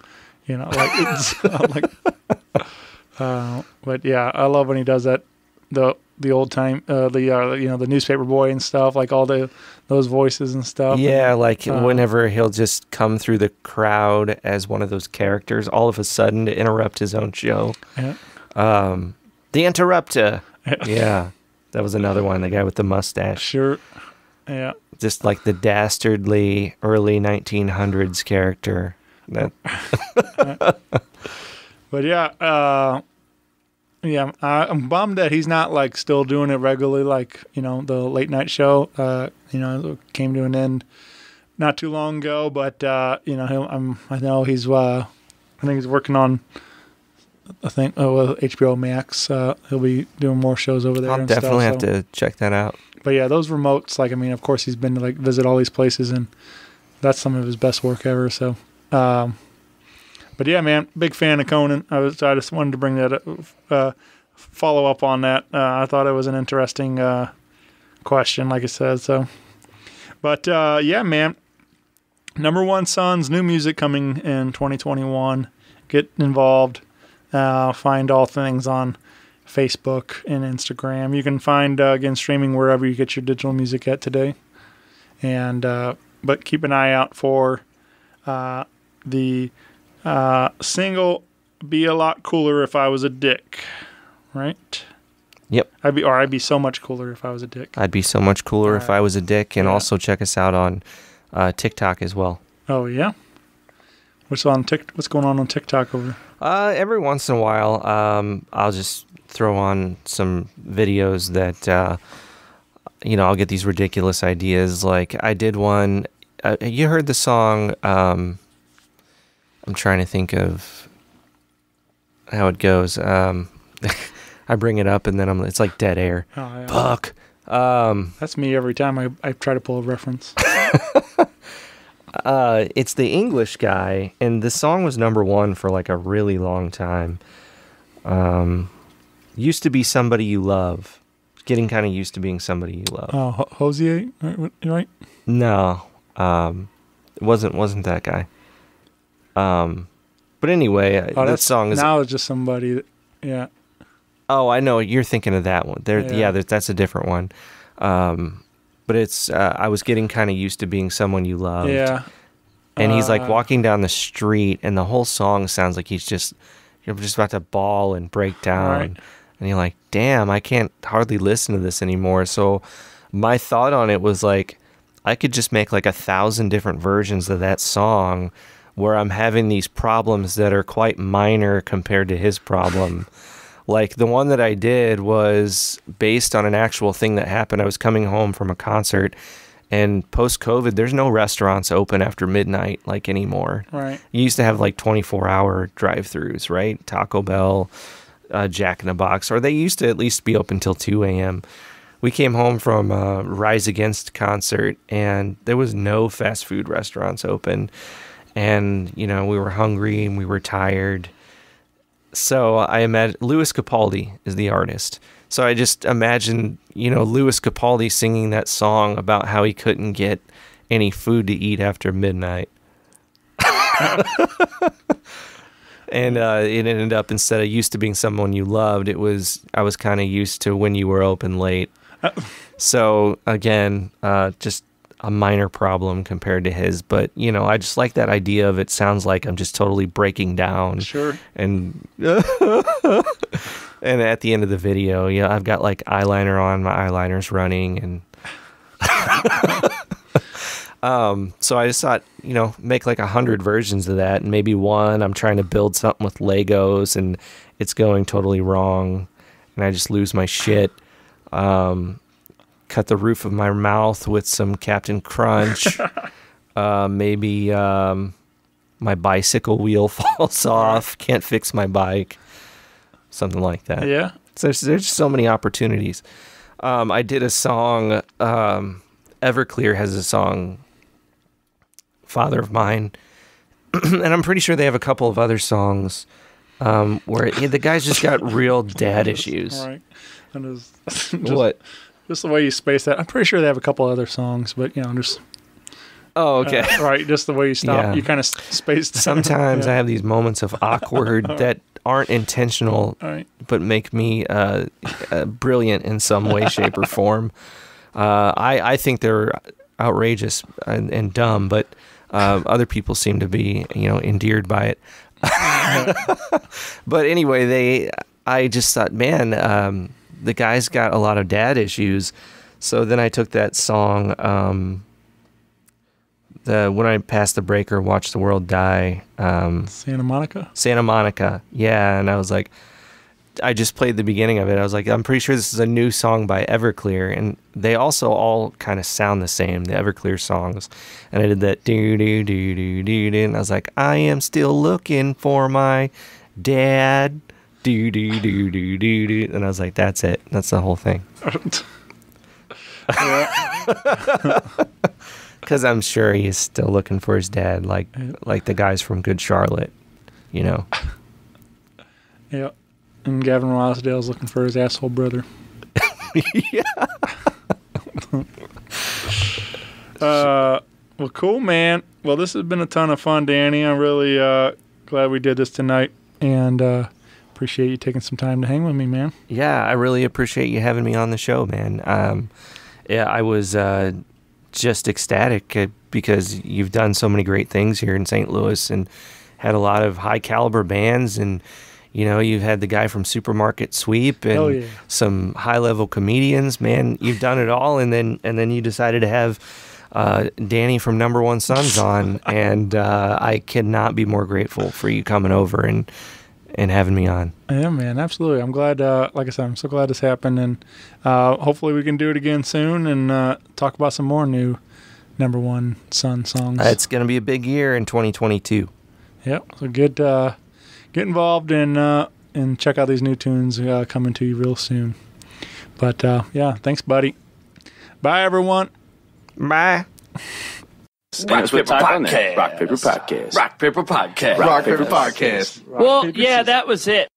S6: But yeah, I love when he does that. The old time, the newspaper boy and stuff, all those voices and stuff.
S3: Yeah, whenever he'll just come through the crowd as one of those characters, all of a sudden to interrupt his own show.
S6: Yeah.
S3: The interrupter. Yeah, that was another one. The guy with the mustache.
S6: Sure. Yeah.
S3: Just the dastardly early 1900s character. That.
S6: But yeah, I'm bummed that he's not still doing it regularly, the late night show. Came to an end not too long ago, but I know he's I think he's working on. I think HBO Max. He'll be doing more shows over there.
S3: I'll definitely have to check that out.
S6: But yeah, those remotes. Like, I mean, of course, he's been to like visit all these places, and that's some of his best work ever. So, but yeah, man, big fan of Conan. I just wanted to bring that up, follow up on that. I thought it was an interesting question, like I said. So, but yeah, man, Number One Sons, new music coming in 2021. Get involved. Find all things on Facebook and Instagram. You can find again streaming wherever you get your digital music at today. And but keep an eye out for the single "Be a Lot Cooler If I Was a Dick." Right?
S3: Yep.
S6: I'd be so much cooler if I was a dick.
S3: I'd be so much cooler if I was a dick. And also check us out on TikTok as well.
S6: Oh yeah. What's going on TikTok over there?
S3: Every once in a while, I'll just throw on some videos that, I'll get these ridiculous ideas. Like I did one, you heard the song, I'm trying to think of how it goes. I bring it up and then it's like dead air. Oh, yeah. Fuck.
S6: That's me every time I try to pull a reference.
S3: It's the English guy, and the song was number one for like a really long time. Used to be somebody you love. Getting kind of used to being somebody you love.
S6: Oh, Hosier, right?
S3: No, it wasn't that guy. But anyway, that song is
S6: now it's just somebody. Yeah.
S3: Oh, I know you're thinking of that one. That's a different one. But it's I was getting kind of used to being someone you loved.
S6: Yeah.
S3: And he's like walking down the street, and the whole song sounds like you're just about to bawl and break down.
S6: Right.
S3: And you're like, damn, I can't hardly listen to this anymore. So my thought on it was like, I could just make like 1,000 different versions of that song where I'm having these problems that are quite minor compared to his problem. Like the one that I did was based on an actual thing that happened. I was coming home from a concert, and post-COVID, there's no restaurants open after midnight like anymore.
S6: Right.
S3: You used to have like 24-hour drive-thrus, right? Taco Bell, Jack in the Box, or they used to at least be open till 2 a.m. We came home from a Rise Against concert, and there was no fast food restaurants open. And, we were hungry and we were tired. So I imagine Louis Capaldi is the artist. So I just imagine, Louis Capaldi singing that song about how he couldn't get any food to eat after midnight. And it ended up, instead of used to being someone you loved, I was kind of used to when you were open late. So again, just a minor problem compared to his, but I just like that idea of it sounds like I'm just totally breaking down.
S6: Sure.
S3: And and at the end of the video, I've got like eyeliner on, my eyeliner's running, and so I just thought, make like 100 versions of that, and maybe one I'm trying to build something with Legos and it's going totally wrong and I just lose my shit. Cut the roof of my mouth with some Captain Crunch. Maybe my bicycle wheel falls off. Can't fix my bike. Something like that.
S6: Yeah.
S3: So there's just so many opportunities. I did a song. Everclear has a song, Father of Mine. And I'm pretty sure they have a couple of other songs where the guy's just got real dad issues.
S6: Right. And
S3: What?
S6: Just the way you space that. I'm pretty sure they have a couple other songs, but just.
S3: Oh, okay.
S6: Right, just the way you stop.
S3: Yeah.
S6: You kind of spaced.
S3: Sometimes I have these moments of awkward that aren't intentional, but make me brilliant in some way, shape, or form. I think they're outrageous and dumb, but other people seem to be, endeared by it. But anyway, I just thought, man, the guy's got a lot of dad issues. So then I took that song, When I Pass the Breaker, Watch the World Die.
S6: Santa Monica?
S3: Santa Monica, yeah. And I was like, I just played the beginning of it. I was like, I'm pretty sure this is a new song by Everclear, and they also all kind of sound the same, the Everclear songs. And I did that do do do do do do, and I was like, I am still looking for my dad. Do do do do do do, and I was like, that's it. That's the whole thing. Because I'm sure he's still looking for his dad, like the guys from Good Charlotte, you know.
S6: Yeah. And Gavin Rosdale's looking for his asshole brother.
S3: Yeah.
S6: Well, cool, man. Well, this has been a ton of fun, Danny. I'm really glad we did this tonight, and appreciate you taking some time to hang with me, man.
S3: Yeah, I really appreciate you having me on the show, man. Yeah, I was just ecstatic because you've done so many great things here in St. Louis and had a lot of high caliber bands, and you know, you've had the guy from Supermarket Sweep and some high level comedians. Man, you've done it all, and then you decided to have Danny from Number One Sons on, and I cannot be more grateful for you coming over and having me on.
S6: Yeah, man, absolutely. I'm glad, like I said, I'm so glad this happened, and hopefully we can do it again soon and talk about some more new Number One Son songs.
S3: It's going to be a big year in 2022.
S6: Yep, so get involved and check out these new tunes coming to you real soon. But yeah, thanks, buddy. Bye, everyone.
S3: Bye.
S8: Rock Paper Podcast. Rock Paper Podcast. Rock Paper Podcast. Rock Paper Podcast.
S9: Well, yeah, that was it.